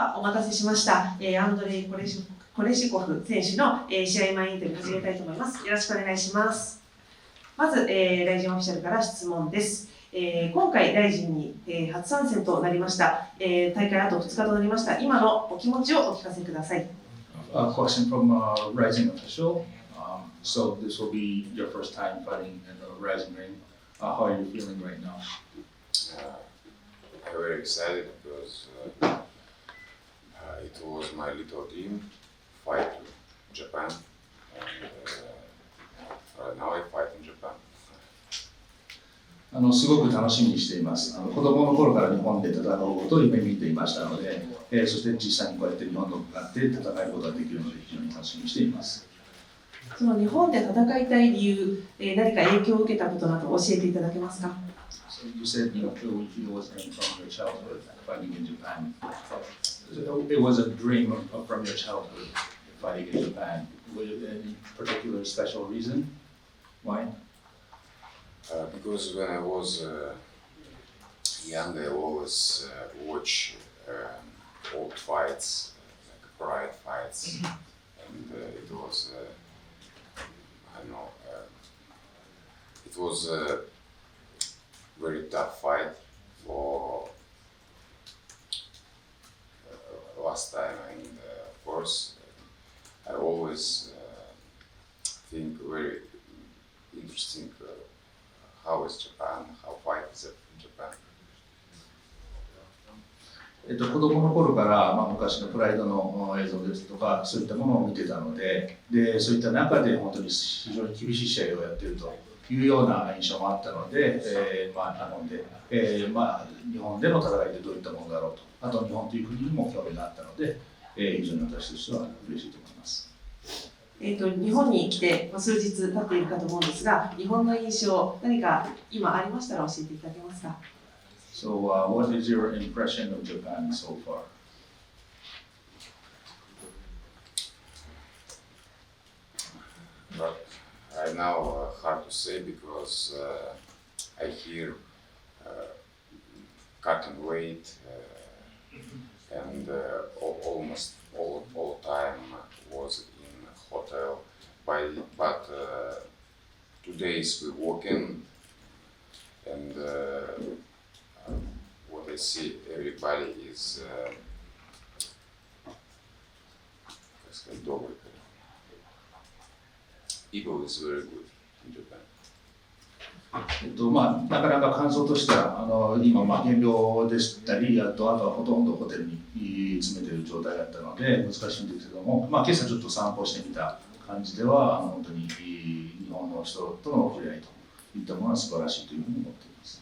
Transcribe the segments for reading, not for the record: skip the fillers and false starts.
はお待たせしました。アンドレイ・コレシュコフ選手の試合前インタビュー始めたいと思います。よろしくお願いします。まず、RIZINオフィシャルから質問です。今回、RIZINに初参戦となりました。大会あと2日となりました。今のお気持ちをお聞かせください。Question from RIZIN official. So this will be your first time fighting in the RIZIN ring. How are you feeling right now? I'm very excited because it was my little dream fight in Japan, and right now I fight in Japan. すごく楽しみにしています。子供の頃から日本で戦うことを夢見ていましたので、そして実際にこうやって日本に向かって戦えることができるので非常に楽しみにしています。その日本で戦いたい理由、何か影響を受けたことなど教えていただけますか？ So you said you was from your childhood fighting in Japan. It was a dream from your childhood fighting in Japan. Was there any particular special reason why? Because when I was young, I always watch old fights, like pride fights, and it was, I don't know, it was a very tough fight for last time, and of course, I always think very interesting. How is Japan? How fight is it in Japan? 子供の頃から、昔のプライドの映像ですとかそういったものを見てたので、そういった中で本当に非常に厳しい試合をやっているというような印象もあったので、日本での戦いってどういったものだろうと、あと日本という国にも興味があったので、非常に私としては嬉しいと思います。日本に来て数日経っているかと思うんですが、日本の印象、何か今ありましたら教えていただけますか？ So, what is your impression of Japan so far? But right now, hard to say because I hear cutting weight and almost all time was in hotel. But 2 days we walking and what I see everybody is people is very good in Japan. なかなか感想としては今、減量でしたり、あとはほとんどホテルに詰めている状態だったので難しいんですけども、今朝ちょっと散歩してみた感じでは本当に日本の人との触れ合いといったものは素晴らしいというふうに思っています。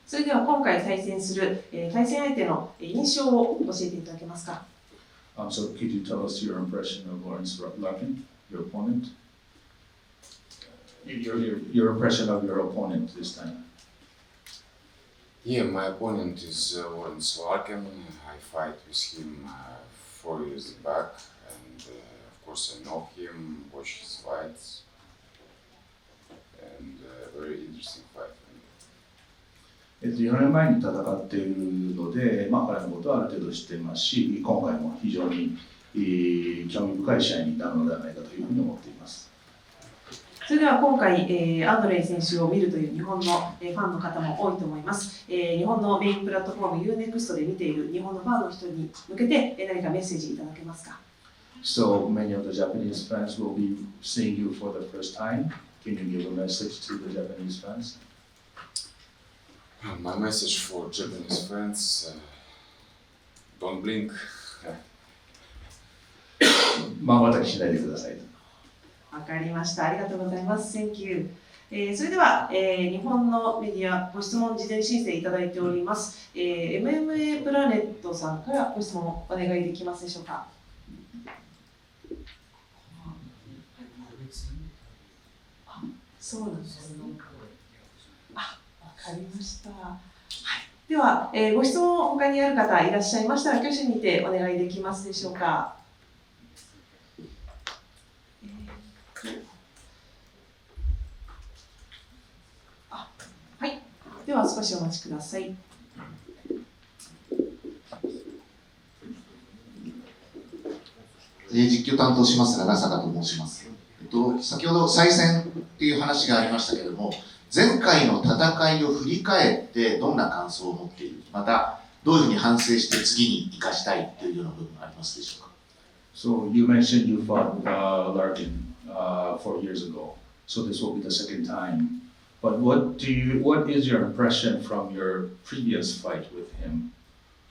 それでは今回対戦する対戦相手の印象を教えていただけますか？ So could you tell us your impression of Lawrence Larkin, your opponent? Your impression of your opponent this time. Yeah, my opponent is Lawrence Larkin. I fight with him 4 years back, and of course I know him, watch his fights, and very interesting fight. 4年前に戦っているので、彼のことはある程度知っていますし、今回も非常に興味深い試合になるのではないかというふうに思っています。それでは今回、アンドレイ選手を見るという日本のファンの方も多いと思います。日本のメインプラットフォーム UNEXT で見ている日本のファンの人に向けて何かメッセージいただけますか？ So many of the Japanese fans will be seeing you for the first time. Can you give a message to the Japanese fans? My message for Japanese fans: don't blink. 瞬きしないでください。わかりました。ありがとうございます。Thank you。それでは、日本のメディアご質問事前申請いただいております。MMA プラネットさんからご質問お願いできますでしょうか？そうなんですね。わかりました。はい。では、ご質問他にある方いらっしゃいましたら挙手にてお願いできますでしょうか？はい。では少しお待ちください。実況担当します長坂と申します。先ほど再戦っていう話がありましたけれども、前回の戦いを振り返ってどんな感想を持っている、またどういうふうに反省して次に生かしたいというような部分がありますでしょうか。So you mentioned you fought Larkin 4 years ago. So this will be the second time. But what is your impression from your previous fight with him?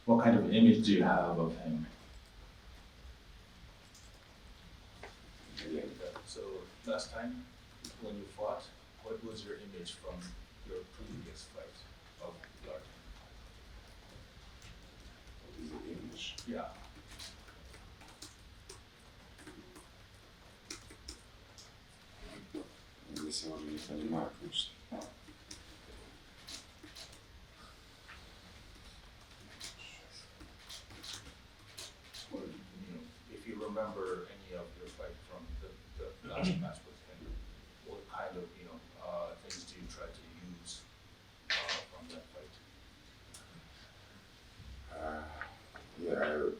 What kind of image do you have of him? So last time when you fought, what was your image from your previous fight of Larkin? What is the image? Yeah. Здесь я уже не понимаю, конечно. Or, if you remember any of your fight from the last match with him, what kind of things do you try to use from that fight? Yeah,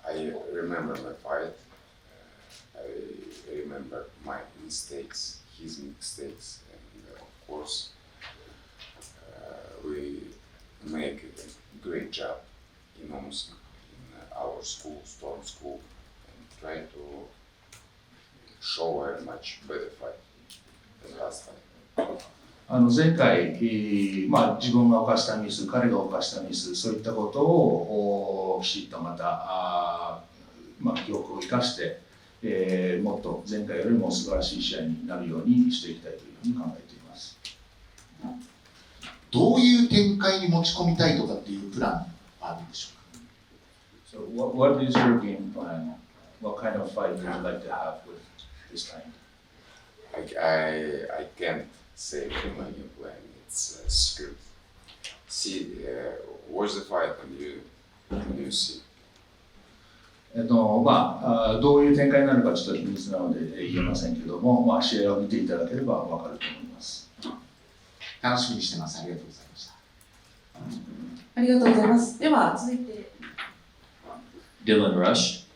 I remember my fight. I remember my mistakes, his mistakes, and of course, we make a great job in Omsk, in our school, Storm School, and try to show a much better fight than last time. 前回、自分が犯したミス、彼が犯したミス、そういったことをきちっとまた記憶を生かして、もっと前回よりも素晴らしい試合になるようにしていきたいというふうに考えています。どういう展開に持ち込みたいとかっていうプランはあるんでしょうか。 So what is your game plan? What kind of fight would you like to have with this time? I can't say my game plan. It's a secret. See, watch the fight and you see. どういう展開になるかちょっと秘密なので言えませんけども、試合を見ていただければ分かると思います。楽しみにしてます。ありがとうございました。ありがとうございます。では続いて Dylan Rush.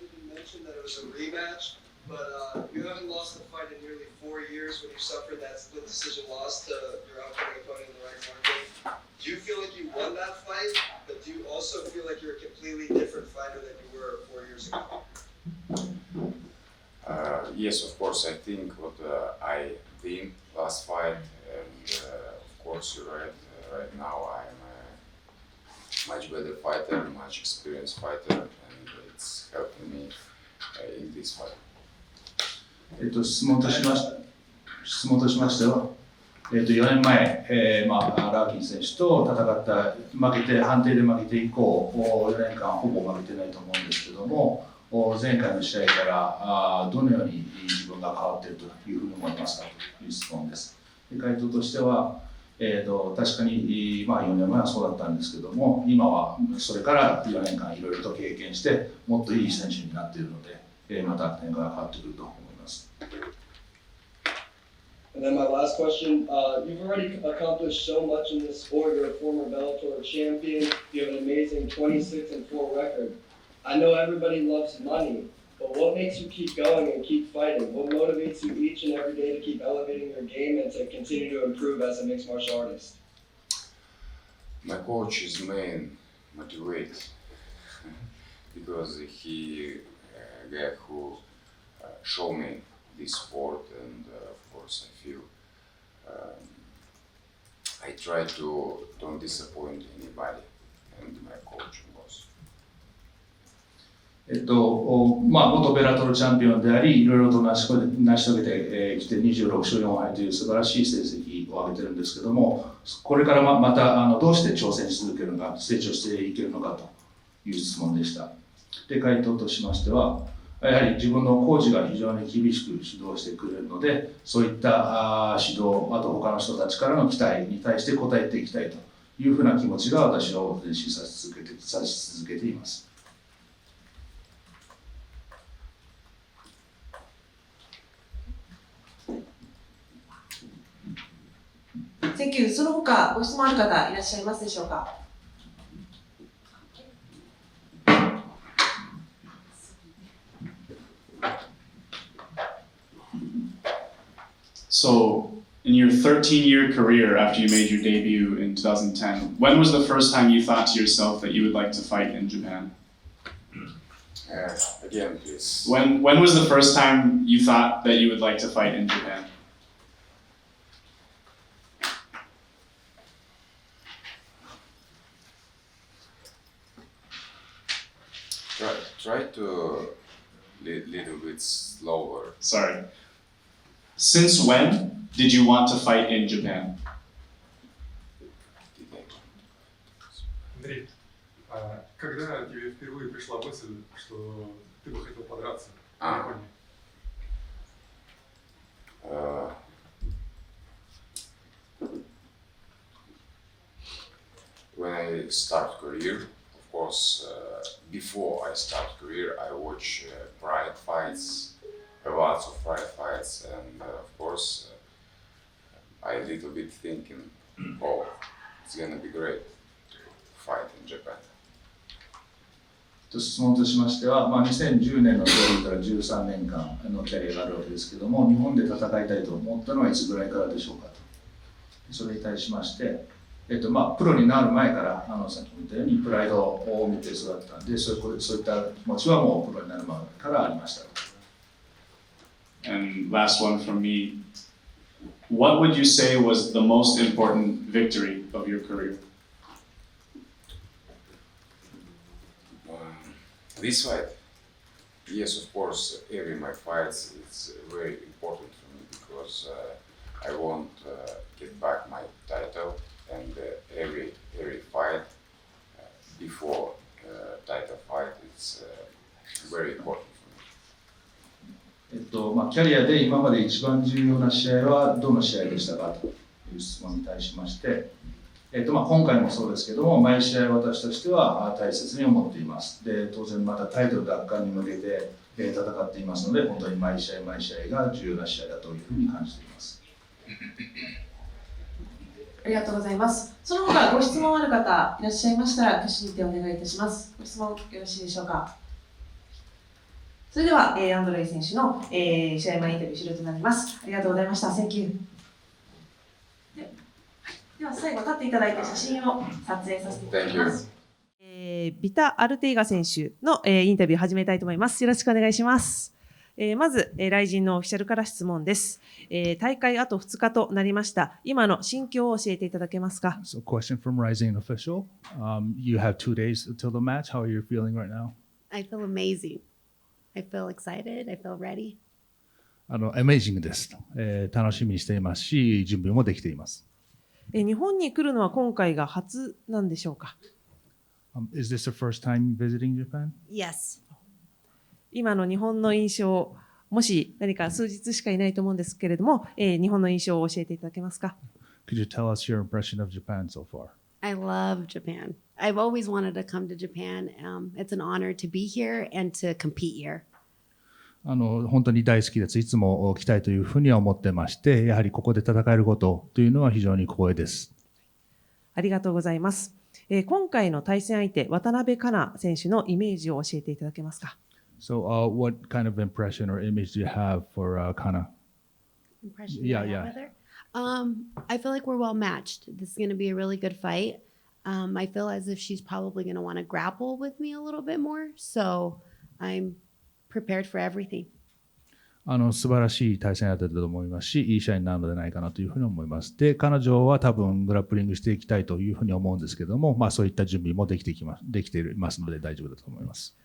You mentioned that it was a rematch, but you haven't lost a fight in nearly 4 years when you suffered that split decision loss to your upcoming opponent in the right market. Do you feel like you won that fight, but do you also feel like you're a completely different fighter than you were 4 years ago? Yes, of course. I think what I win last fight, and of course you're right. Right now I'm a much better fighter, much experienced fighter, and it's helping me in this fight. 質問としましては、4年前、ラーキン選手と戦った判定で負けて以降、4年間ほぼ負けてないと思うんですけども、前回の試合からどのように自分が変わっているというふうに思いますかという質問です。で、回答としては、確かに、4年前はそうだったんですけども、今はそれから4年間いろいろと経験してもっといい選手になっているので、また展開が変わってくると思います。And then my last question, you've already accomplished so much in this sport. You're a former Bellator champion. You have an amazing 26-4 record. I know everybody loves money, but what makes you keep going and keep fighting? What motivates you each and every day to keep elevating your game and to continue to improve as a mixed martial artist? My coach is main motivate because he guy who showed me this sport, and of course I feel I try to don't disappoint anybody, and my coach was. 元ベラトルチャンピオンであり、いろいろと成し遂げてきて26勝4敗という素晴らしい成績を上げてるんですけども、これからまたどうして挑戦し続けるのか、成長していけるのかという質問でした。で、回答としましては、やはり自分のコーチが非常に厳しく指導してくれるので、そういった指導、あと他の人たちからの期待に対して応えていきたいというふうな気持ちが私を練習さし続けています。Thank you。その他ご質問ある方いらっしゃいますでしょうか。So, in your 13-year career after you made your debut in 2010, when was the first time you thought to yourself that you would like to fight in Japan? Again, please. When was the first time you thought that you would like to fight in Japan? Try to little bit slower. Sorry. Since when did you want to fight in Japan? Андрей, когда тебе впервые пришла мысль, что ты бы хотел подраться в Японии? When I start career, of course, before I start career, I watch pride fights, lots of pride fights, and of course, I little bit thinking, oh, it's gonna be great to fight in Japan. 質問としましては、2010年のデビューから13年間のキャリアがあるわけですけども、日本で戦いたいと思ったのはいつぐらいからでしょうかと。それに対しまして、プロになる前から、さっきも言ったようにプライドを見て育ったんで、そういった気持ちはもうプロになる前からありました。And last one from me. What would you say was the most important victory of your career? This fight, yes, of course, every my fights is very important for me because I want to get back my title, and every fight before title fight is very important for me. キャリアで今まで一番重要な試合はどの試合でしたかという質問に対しまして、今回もそうですけども、毎試合私としては大切に思っています。で、当然またタイトル奪還に向けて戦っていますので、本当に毎試合毎試合が重要な試合だというふうに感じています。ありがとうございます。その他ご質問ある方いらっしゃいましたら、挙手にてお願いいたします。ご質問よろしいでしょうか。それでは、アンドレイ選手の、試合前インタビュー終了となります。ありがとうございました。Thank you。では最後立っていただいて写真を撮影させていただきます。ビタ・アルテイガ選手の、インタビューを始めたいと思います。よろしくお願いします。まず、RIZIN のオフィシャルから質問です。大会あと2日となりました。今の心境を教えていただけますか。So, question from RIZIN official. You have 2 days until the match. How are you feeling right now? I feel amazing. I feel excited. I feel ready. Amazing です。楽しみにしていますし、準備もできています。日本に来るのは今回が初なんでしょうか。Is this the first time visiting Japan? Yes. 今の日本の印象、もし何か数日しかいないと思うんですけれども、日本の印象を教えていただけますか。Could you tell us your impression of Japan so far? I love Japan. I've always wanted to come to Japan. It's an honor to be here and to compete here. 本当に大好きです。いつも来たいというふうには思ってまして、やはりここで戦えることというのは非常に光栄です。ありがとうございます。今回の対戦相手、渡辺華奈選手のイメージを教えていただけますか。So, what kind of impression or image do you have for Kana? Impression Yeah, I have yeah. with her? I feel like we're well matched. This is going to be a really good fight. I feel as if she's probably going to want to grapple with me a little bit more. So I'm prepared for everything. 素晴らしい対戦相手だと思いますし、いい試合になるのではないかなというふうに思います。で、彼女は多分グラップリングしていきたいというふうに思うんですけども、そういった準備もできていますので大丈夫だと思います。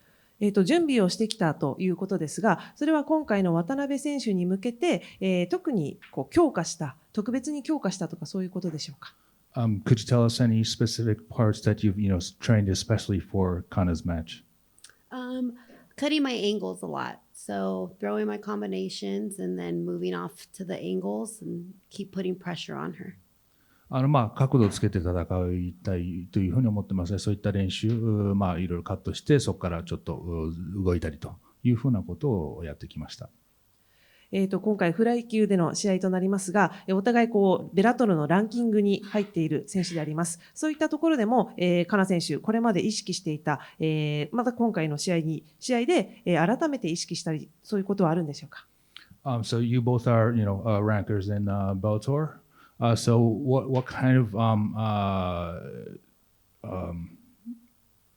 準備をしてきたということですが、それは今回の渡辺選手に向けて、特に強化した、特別に強化したとかそういうことでしょうか。Could you tell us any specific parts that you've trained especially for Kana's match? Cutting my angles a lot. So throwing my combinations and then moving off to the angles and keep putting pressure on her. 角度をつけて戦いたいというふうに思ってますね。そういった練習、いろいろカットして、そこからちょっと動いたりというふうなことをやってきました。今回フライ級での試合となりますが、お互いベラトルのランキングに入っている選手であります。そういったところでも、カナ選手、これまで意識していた、また今回の試合で、改めて意識したり、そういうことはあるんでしょうか。So you both are, rankers in Bellator. So what kind of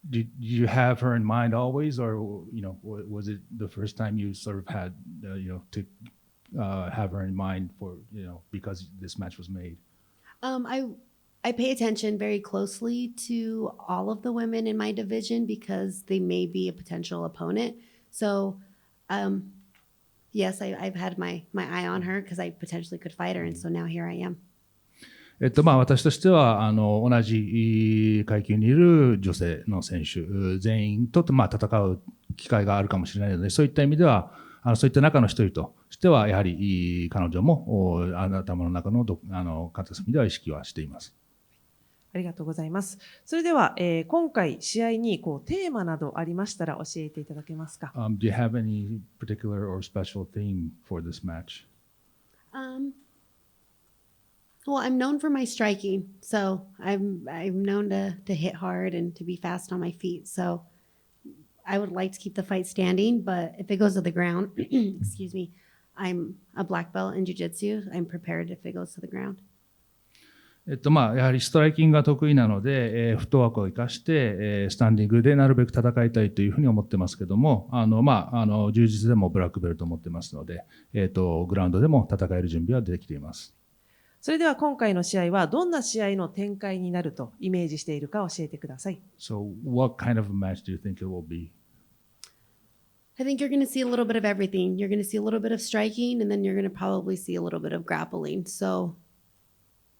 did you have her in mind always, or was it the first time you sort of had to have her in mind for because this match was made? I pay attention very closely to all of the women in my division because they may be a potential opponent. So, yes, I've had my eye on her because I potentially could fight her, and so now here I am. 私としては同じ階級にいる女性の選手全員と戦う機会があるかもしれないので、そういった意味ではそういった中の一人としてはやはり彼女も頭の中の片隅では意識はしています。ありがとうございます。それでは、今回試合にテーマなどありましたら教えていただけますか。Do you have any particular or special theme for this match? Well, I'm known for my striking, so I'm known to hit hard and to be fast on my feet. So I would like to keep the fight standing, but if it goes to the ground, excuse me, I'm a black belt in jiu-jitsu. I'm prepared if it goes to the ground. やはりストライキングが得意なので、フットワークを生かして、スタンディングでなるべく戦いたいというふうに思ってますけども、柔術でもブラックベルトを持ってますので、グラウンドでも戦える準備はできています。それでは今回の試合はどんな試合の展開になるとイメージしているか教えてください。So what kind of a match do you think it will be? I think you're going to see a little bit of everything. You're going to see a little bit of striking, and then you're going to probably see a little bit of grappling. So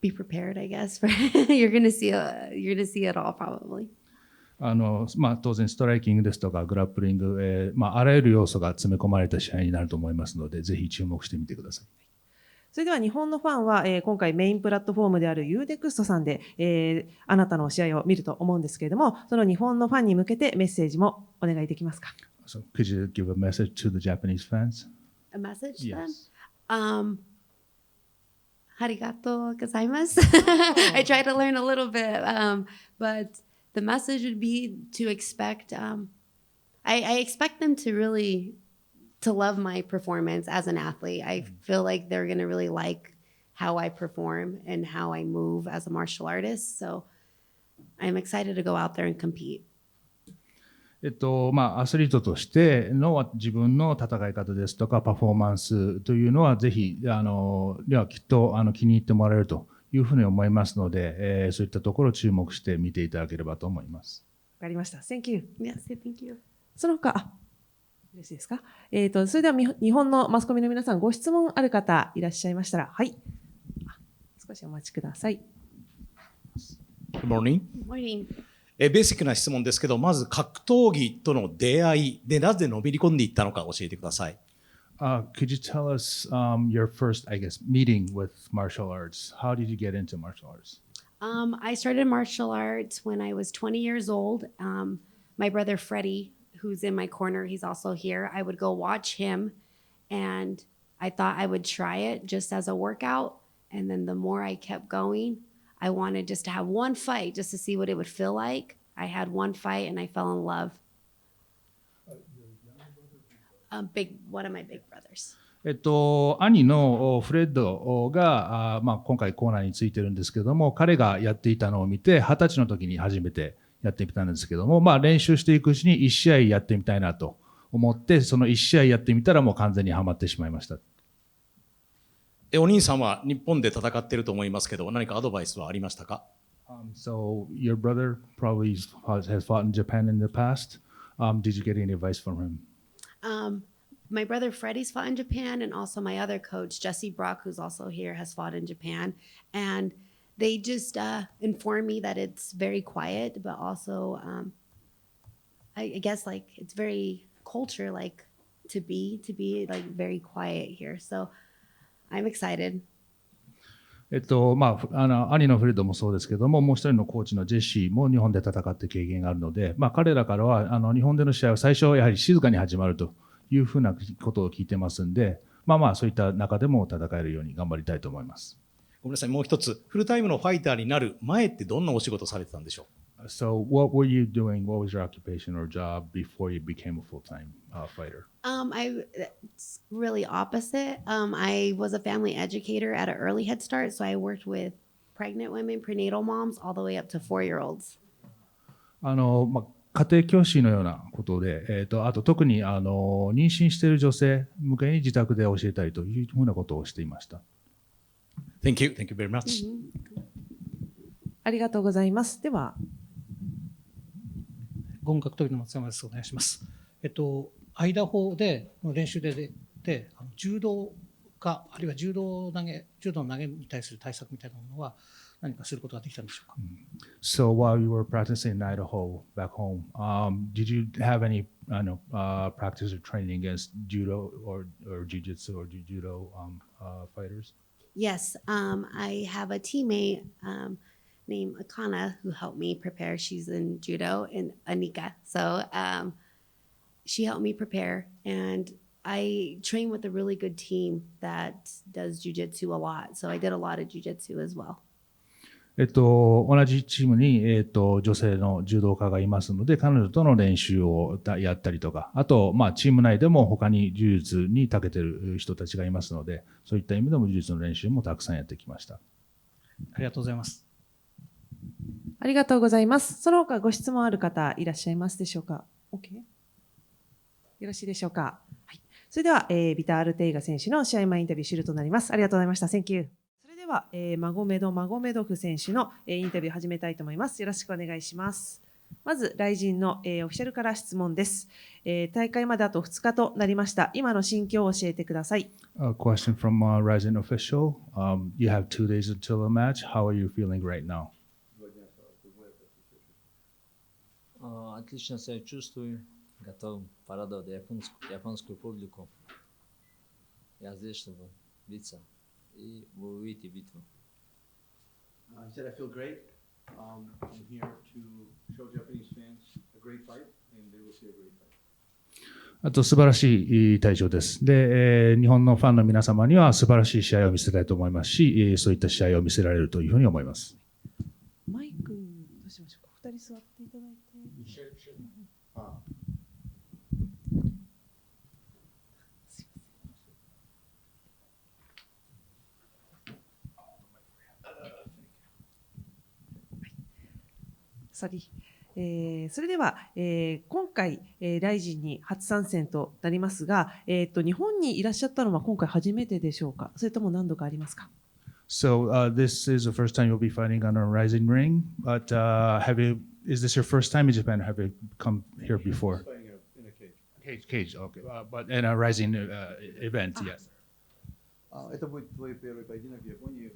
be prepared, I guess. You're going to see it all probably. 当然ストライキングですとかグラップリング、あらゆる要素が詰め込まれた試合になると思いますので、ぜひ注目してみてください。それでは日本のファンは、今回メインプラットフォームである UNEXT さんで、あなたの試合を見ると思うんですけれども、その日本のファンに向けてメッセージもお願いできますか。So could you give a message to the Japanese fans? A message to Yes. them? Arigato gozaimasu. I try to learn a little bit, but the message would be to expect, I expect them to really to love my performance as an athlete. I feel like they're going to really like how I perform and how I move as a martial artist. So I'm excited to go out there and compete. アスリートとしての自分の戦い方ですとかパフォーマンスというのはぜひきっと気に入ってもらえるというふうに思いますので、そういったところを注目して見ていただければと思います。わかりました。Thank you. Yes, thank you. その他、よろしいですか。それでは日本のマスコミの皆さん、ご質問ある方いらっしゃいましたら、はい。少しお待ちください。Good morning. Good morning. ベーシックな質問ですけど、まず格闘技との出会いでなぜのめり込んでいったのか教えてください。Could you tell us your first, I guess, meeting with martial arts? How did you get into martial arts? I started martial arts when I was 20 years old. My brother Freddie, who's in my corner, he's also here. I would go watch him, and I thought I would try it just as a workout. And then the more I kept going, I wanted just to have one fight just to see what it would feel like. I had one fight and I fell in love. One of my big brothers. 兄のフレッドが今回コーナーについてるんですけども、彼がやっていたのを見て20歳の時に初めてやってみたんですけども、練習していくうちに1試合やってみたいなと思って、その1試合やってみたらもう完全にはまってしまいました。お兄さんは日本で戦っていると思いますけど、何かアドバイスはありましたか？ So your brother probably has fought in Japan in the past. Did you get any advice from him? My brother Freddie's fought in Japan, and also my other coach, Jesse Brock, who's also here, has fought in Japan. And they just informed me that it's very quiet, but also I guess like it's very culture like to be like very quiet here. So I'm excited. 兄のフレッドもそうですけども、もう一人のコーチのジェシーも日本で戦って経験があるので、彼らからは日本での試合は最初やはり静かに始まるというふうなことを聞いてますんで、そういった中でも戦えるように頑張りたいと思います。ごめんなさい、もう一つ。フルタイムのファイターになる前ってどんなお仕事されてたんでしょう？ So what were you doing? What was your occupation or job before you became a full-time fighter? It's really opposite. I was a family educator at an early head start, so I worked with pregnant women, prenatal moms, all the way up to 4-year-olds. 家庭教師のようなことで、あと特に妊娠している女性向けに自宅で教えたりというふうなことをしていました。Thank you. Thank you very much. ありがとうございます。では、ゴン格闘技の松山です。お願いします。アイダホでの練習で柔道家、あるいは柔道の投げに対する対策みたいなものは何かすることができたんでしょうか？ So while you were practicing in Idaho back home, did you have any practice or training against judo or jiu-jitsu or judo fighters? Yes, I have a teammate named Akana who helped me prepare. She's in judo in Anika. So she helped me prepare, and I train with a really good team that does jiu-jitsu a lot. So I did a lot of jiu-jitsu as well. 同じチームに、女性の柔道家がいますので、彼女との練習をやったりとか、あと、チーム内でも他に柔術に長けている人たちがいますので、そういった意味でも柔術の練習もたくさんやってきました。ありがとうございます。ありがとうございます。その他ご質問ある方いらっしゃいますでしょうか？ OK？ よろしいでしょうか？はい。それでは、ビター・アルテイガ選手の試合前インタビュー終了となります。ありがとうございました。Thank you。それでは、マゴメドフ選手の、インタビューを始めたいと思います。よろしくお願いします。まず、RIZINの、オフィシャルから質問です。大会まであと2日となりました。今の心境を教えてください。A question from RIZIN official. You have 2 days until the match. How are you feeling right now? Отлично себя чувствую, готов порадовать японскую публику. Я здесь, чтобы биться, и вы увидите битву. He said, I feel great. I'm here to show Japanese fans a great fight, and they will see a great fight. あと素晴らしい退場です。で、日本のファンの皆様には素晴らしい試合を見せたいと思いますし、そういった試合を見せられるというふうに思います。マイク、どうしましょうか。2人座っていただいて。それでは、今回、RIZINに初参戦となりますが、日本にいらっしゃったのは今回初めてでしょうか？それとも何度かありますか？ So this is the first time you'll be fighting on a RIZIN ring, but is this your first time in Japan? Have you come here before? In a cage. Cage, okay. But in a RIZIN event, yes. Это будет твой первый поединок в Японии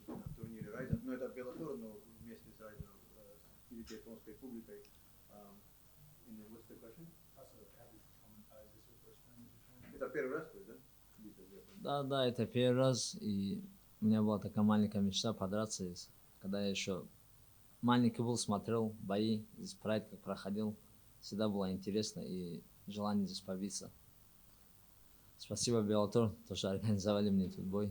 на турнире RIZIN. Но это Bellator, но вместе с RIZIN, перед японской публикой. And what's the question? Это первый раз, да? Да, это первый раз, и у меня была такая маленькая мечта подраться. Когда я еще маленький был, смотрел бои, здесь прайд как проходил, всегда было интересно и желание здесь побиться. Спасибо Bellator, то, что организовали мне этот бой.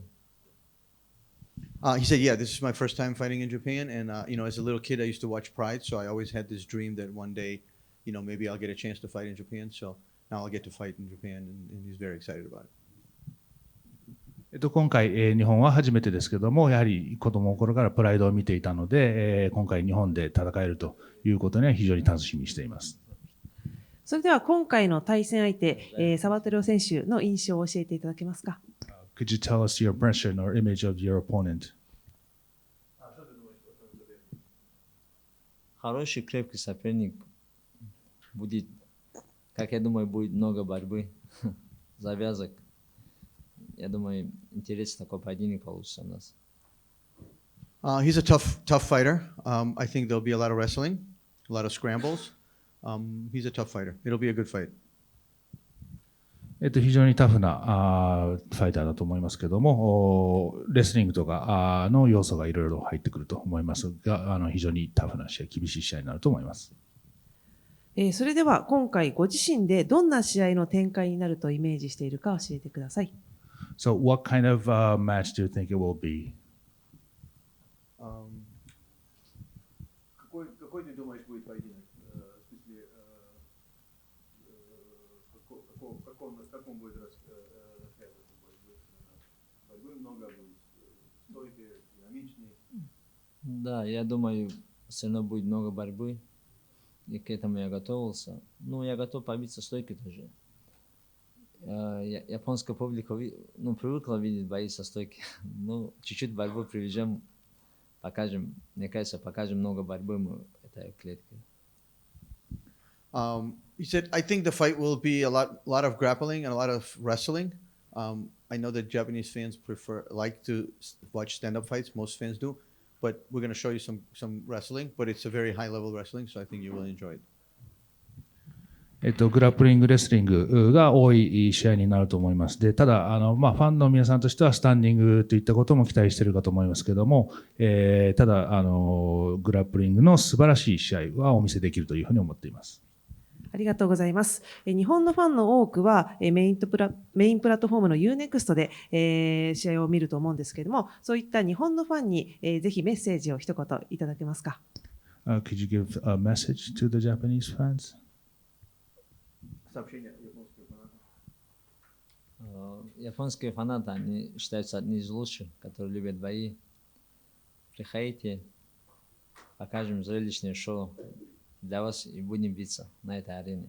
He said, yeah, this is my first time fighting in Japan, and as a little kid, I used to watch Pride, so I always had this dream that one day, maybe I'll get a chance to fight in Japan. So now I'll get to fight in Japan, and he's very excited about it. 今回、日本は初めてですけども、やはり子供の頃からプライドを見ていたので、今回日本で戦えるということには非常に楽しみにしています。それでは今回の対戦相手、サバテロ選手の印象を教えていただけますか？ Could you tell us your impression or image of your opponent? Хороший, крепкий соперник. Будет, как я думаю, будет много борьбы, завязок. Я думаю, интересный такой поединок получится у нас. He's a tough fighter. I think there'll be a lot of wrestling, a lot of scrambles. He's a tough fighter. It'll be a good fight. 非常にタフなファイターだと思いますけども、レスリングとかの要素がいろいろ入ってくると思いますが、非常にタフな試合、厳しい試合になると思います。それでは今回ご自身でどんな試合の展開になるとイメージしているか教えてください。So what kind of match do you think it will be? Какой ты думаешь будет поединок? В смысле, как он будет рассказывать? Борьбы много будет, стойкий, динамичный. Да, я думаю, все равно будет много борьбы, и к этому я готовился. Ну, я готов побиться стойкой тоже. Японская публика, ну, привыкла видеть бои со стойки. Ну, чуть-чуть борьбу приведем, покажем, мне кажется, покажем много борьбы мы этой клеткой. He said, I think the fight will be a lot of grappling and a lot of wrestling. I know that Japanese fans like to watch stand-up fights. Most fans do. But we're going to show you some wrestling, but it's a very high-level wrestling, so I think you will enjoy it. グラップリング、レスリングが多い試合になると思います。で、ただ、ファンの皆さんとしてはスタンディングといったことも期待しているかと思いますけども、ただ、グラップリングの素晴らしい試合はお見せできるというふうに思っています。ありがとうございます。日本のファンの多くはメインプラットフォームの UNEXT で試合を見ると思うんですけれども、そういった日本のファンにぜひメッセージを一言いただけますか。Could you give a message to the Japanese fans? Японские фанаты, они считаются одни из лучших, которые любят бои. Приходите, покажем зрелищное шоу для вас и будем биться на этой арене.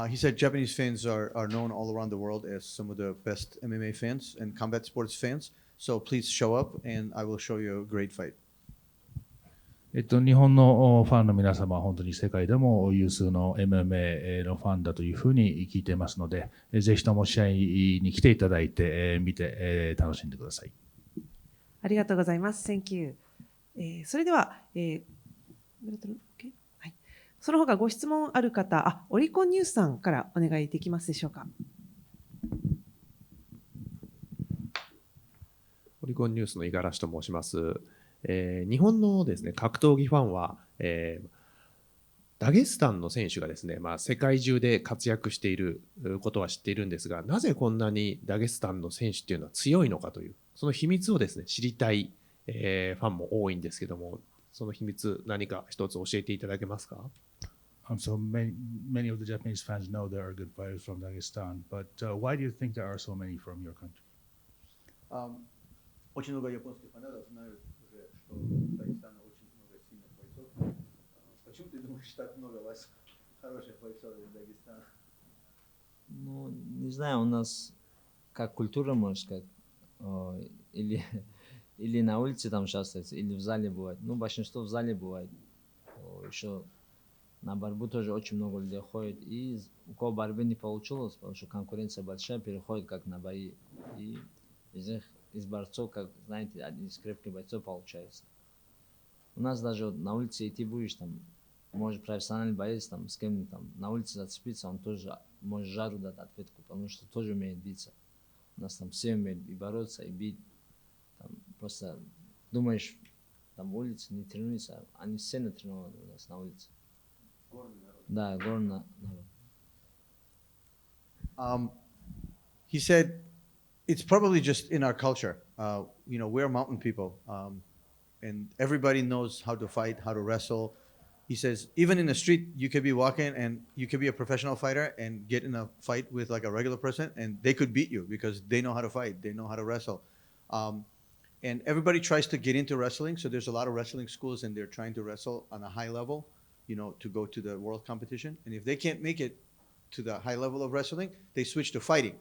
He said Japanese fans are known all around the world as some of the best MMA fans and combat sports fans. So please show up and I will show you a great fight. 日本のファンの皆様は本当に世界でも有数の MMA のファンだというふうに聞いていますので、ぜひとも試合に来ていただいて、見て楽しんでください。ありがとうございます。Thank you。それでは、その他ご質問ある方、オリコンニュースさんからお願いできますでしょうか。オリコンニュースの五十嵐と申します。日本のですね、格闘技ファンは、ダゲスタンの選手がですね、世界中で活躍していることは知っているんですが、なぜこんなにダゲスタンの選手っていうのは強いのかという、その秘密をですね、知りたい、ファンも多いんですけども、その秘密何か一つ教えていただけますか？So many of the Japanese fans know there are good fighters from Dagestan, but why do you think there are so many from your country? Очень много японских фанатов знают уже, что в Дагестане очень много сильных бойцов. Почему ты думаешь, так много у вас хороших бойцов из Дагестана? Ну, не знаю, у нас как культура, можно сказать, или на улице там участвуется, или в зале бывает. Ну, большинство в зале бывает. Еще на борьбу тоже очень много людей ходит. И у кого борьбы не получилось, потому что конкуренция большая, переходит как на бои. И из борцов, как знаете, один из крепких бойцов получается. У нас даже вот на улице идти будешь, там, может профессиональный боец, там, с кем там на улице зацепиться, он тоже может жару дать ответку, потому что тоже умеет биться. У нас там все умеют и бороться, и бить. Там, просто думаешь, там улица не тренируется, они все натренированы у нас на улице. Да, горный народ. He said, it's probably just in our culture. You know, we're mountain people, and everybody knows how to fight, how to wrestle. He says, even in the street, you could be walking and you could be a professional fighter and get in a fight with like a regular person, and they could beat you because they know how to fight, they know how to wrestle. And everybody tries to get into wrestling, so there's a lot of wrestling schools, and they're trying to wrestle on a high level, you know, to go to the world competition. And if they can't make it to the high level of wrestling, they switch to fighting.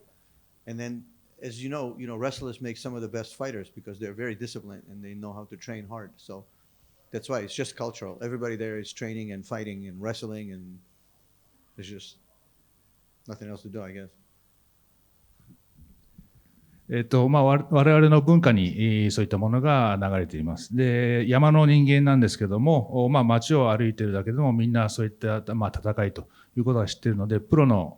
And then, as you know, wrestlers make some of the best fighters because they're very disciplined and they know how to train hard. So that's why it's just cultural. Everybody there is training and fighting and wrestling, and there's just nothing else to do, I guess. 我々の文化にそういったものが流れています。で、山の人間なんですけども、街を歩いているだけでもみんなそういった、戦いということは知っているので、プロの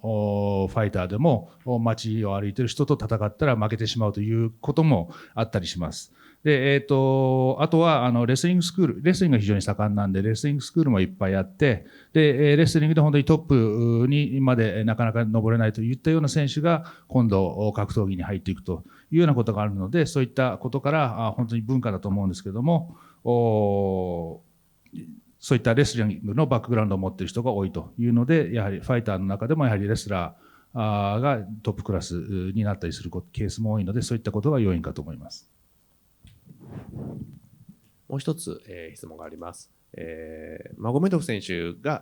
ファイターでも街を歩いている人と戦ったら負けてしまうということもあったりします。で、あとはレスリングスクール、レスリングが非常に盛んなんで、レスリングスクールもいっぱいあって、で、レスリングで本当にトップにまでなかなか登れないといったような選手が、今度、格闘技に入っていくというようなことがあるので、そういったことから、本当に文化だと思うんですけども、そういったレスリングのバックグラウンドを持っている人が多いというので、やはりファイターの中でもやはりレスラーがトップクラスになったりするケースも多いので、そういったことが要因かと思います。もう一つ、質問があります。マゴメドフ選手が、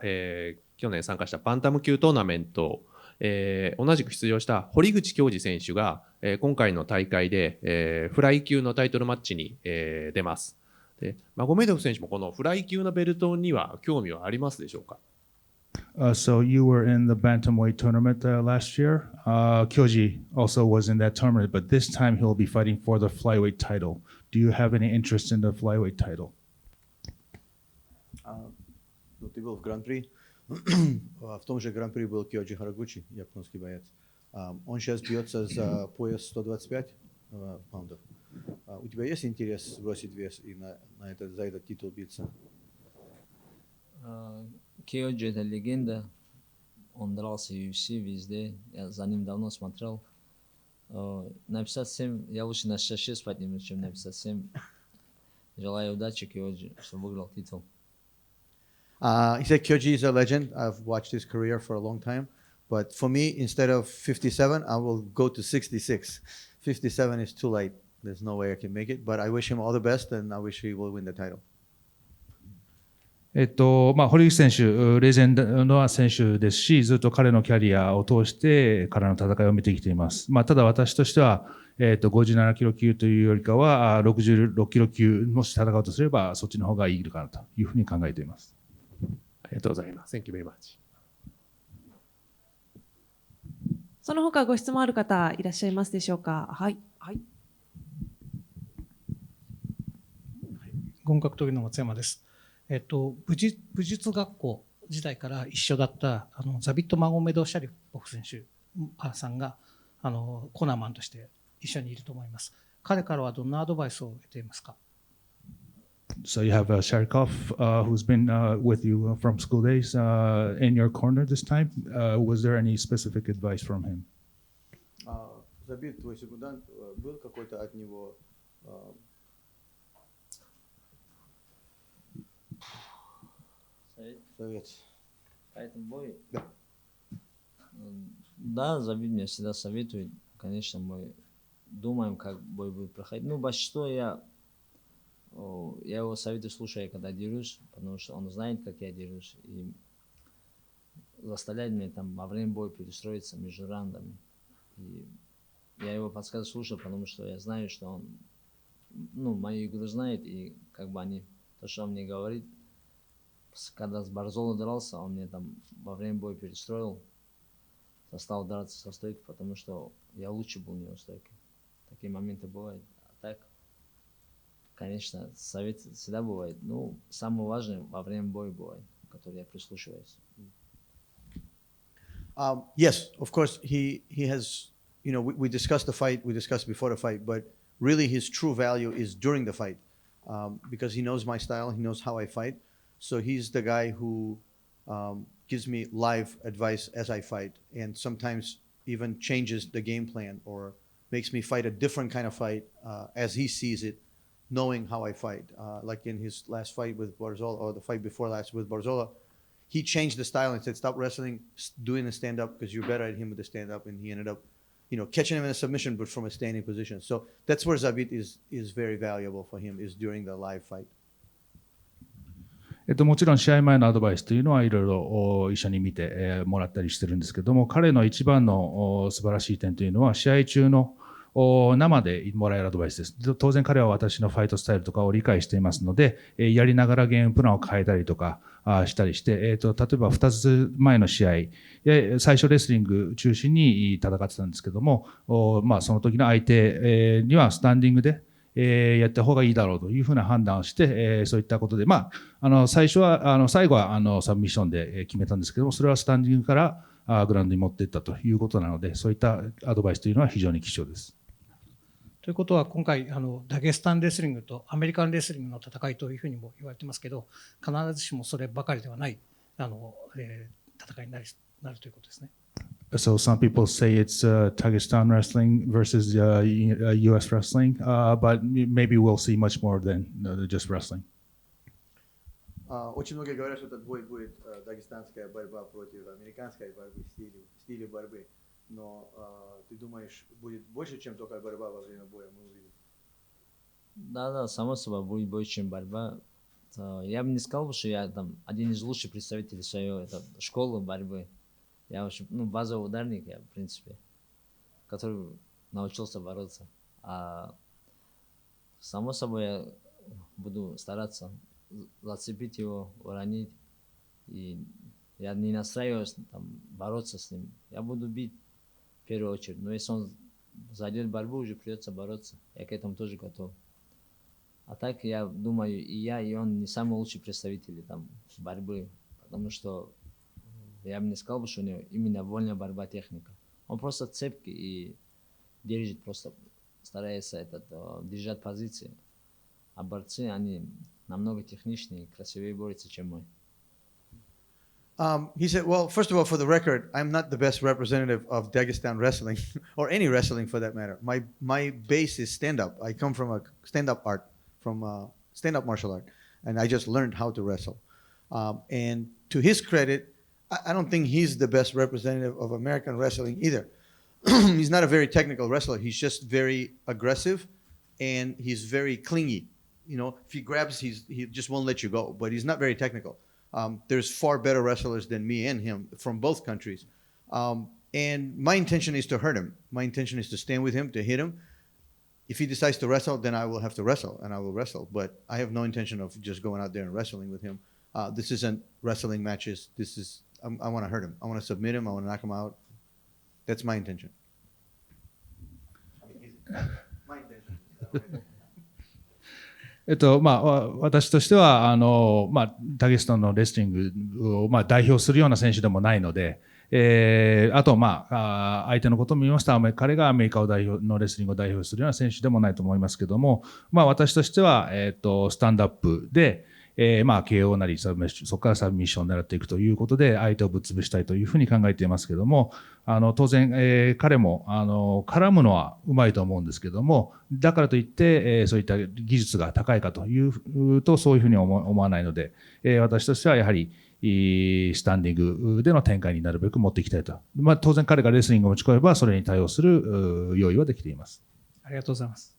去年参加したバンタム級トーナメント、同じく出場した堀口恭司選手が、今回の大会で、フライ級のタイトルマッチに、出ます。でマゴメドフ選手もこのフライ級のベルトには興味はありますでしょうか。So you were in the bantamweight tournament last year. Kyoji also was in that tournament, but this time he'll be fighting for the flyweight title. Do you have any interest in the flyweight title? Ты был в Гран-при. В том же Гран-при был Кёджи Харагучи, японский боец. Он сейчас бьется за пояс 125 паундов. У тебя есть интерес бросить вес и за этот титул биться? Киоджи это легенда, он дрался в UFC везде, я за ним давно смотрел. На 57 я лучше на 66 подниму, чем на 57. Желаю удачи Киоджи, чтобы выиграл титул. He said Kyoji is a legend. I've watched his career for a long time. But for me, instead of 57, I will go to 66. 57 is too light. There's no way I can make it. But I wish him all the best, and I wish he will win the title. 堀口選手、レジェンドの選手ですし、ずっと彼のキャリアを通して彼の戦いを見てきています。ただ私としては、57キロ級というよりかは、66キロ級もし戦うとすれば、そっちの方がいいかなというふうに考えています。ありがとうございます。Thank you very much. その他ご質問ある方いらっしゃいますでしょうか。はい。はい。本格闘技の松山です。武術学校時代から一緒だったザビット・マゴメド・シャリポフ選手さんがコナーマンとして一緒にいると思います。彼からはどんなアドバイスを得ていますか。So you have Sharikov, who's been with you from school days, in your corner this time. Was there any specific advice from him? Забит твой секундант, был какой-то от него совет? По этому бою? Да, Забит мне всегда советует. Конечно, мы думаем, как бой будет проходить. Большинство я его советы слушаю, когда дерусь, потому что он знает, как я дерусь, и заставляет меня там во время боя перестроиться между раундами. И я его подсказы слушаю, потому что я знаю, что он, мою игру знает, и то, что он мне говорит, когда с Борзоло дрался, он мне там во время боя перестроил, стал драться со стойкой, потому что я лучше был у него стойкой. Такие моменты бывают. А так, конечно, совет всегда бывает. Самое важное во время боя бывает, который я прислушиваюсь. Yes, of course, he has, we discussed the fight, we discussed before the fight, but really his true value is during the fight, because he knows my style, he knows how I fight. So he's the guy who gives me live advice as I fight, and sometimes even changes the game plan or makes me fight a different kind of fight as he sees it, knowing how I fight. Like in his last fight with Barzola, or the fight before last with Barzola, he changed the style and said, stop wrestling, doing the stand-up because you're better at him with the stand-up, and he ended up catching him in a submission but from a standing position. So that's where Zabit is very valuable for him, is during the live fight. もちろん試合前のアドバイスというのはいろいろ一緒に見てもらったりしてるんですけども、彼の一番の素晴らしい点というのは試合中の生でもらえるアドバイスです。当然彼は私のファイトスタイルとかを理解していますので、やりながらゲームプランを変えたりとかしたりして、例えば2つ前の試合、最初レスリング中心に戦ってたんですけども、その時の相手にはスタンディングでやった方がいいだろうというふうな判断をして、そういったことで、最後はサブミッションで決めたんですけども、それはスタンディングからグラウンドに持っていったということなので、そういったアドバイスというのは非常に貴重です。ということは今回ダゲスタンレスリングとアメリカンレスリングの戦いというふうにも言われてますけど、必ずしもそればかりではない戦いになるということですね。So some people say it's Dagestan wrestling versus U.S. wrestling, but maybe we'll see much more than just wrestling. Очень многие говорят, что этот бой будет дагестанская борьба против американской борьбы, стиле борьбы. Но ты думаешь, будет больше, чем только борьба во время боя, мы увидим? Да, само собой будет больше, чем борьба. Я бы не сказал, что я там один из лучших представителей своей школы борьбы. Я очень, базовый ударник, я, в принципе, который научился бороться. А само собой я буду стараться зацепить его, уронить. И я не настраиваюсь там, бороться с ним. Я буду бить в первую очередь. Но если он зайдет в борьбу, уже придется бороться. Я к этому тоже готов. А так, я думаю, и я, и он не самые лучшие представители там, борьбы. Потому что я бы не сказал, что у него именно вольная борьба техника. Он просто цепкий и держит, просто старается держать позиции. А борцы, они намного техничнее и красивее борются, чем мы. He said, well, first of all, for the record, I'm not the best representative of Dagestan wrestling, or any wrestling for that matter. My base is stand-up. I come from a stand-up art, from stand-up martial art, and I just learned how to wrestle. And to his credit, I don't think he's the best representative of American wrestling either. He's not a very technical wrestler. He's just very aggressive, and he's very clingy. You know, if he grabs, he just won't let you go, but he's not very technical. There's far better wrestlers than me and him from both countries. And my intention is to hurt him. My intention is to stand with him, to hit him. If he decides to wrestle, then I will have to wrestle, and I will wrestle. But I have no intention of just going out there and wrestling with him. This isn't wrestling matches. This is, I want to hurt him. I want to submit him. I want to knock him out. That's my intention. My intention. 私としてはダゲスタンのレスリングを代表するような選手でもないので、あと相手のことを見ましたら彼がアメリカをのレスリングを代表するような選手でもないと思いますけども、私としてはスタンドアップでKO なりそこからサブミッションを狙っていくということで相手をぶっ潰したいというふうに考えていますけども、当然彼も絡むのはうまいと思うんですけども、だからといってそういった技術が高いかというとそういうふうに思わないので、私としてはやはりスタンディングでの展開になるべく持っていきたいと。当然彼がレスリングを持ち込めばそれに対応する用意はできています。ありがとうございます。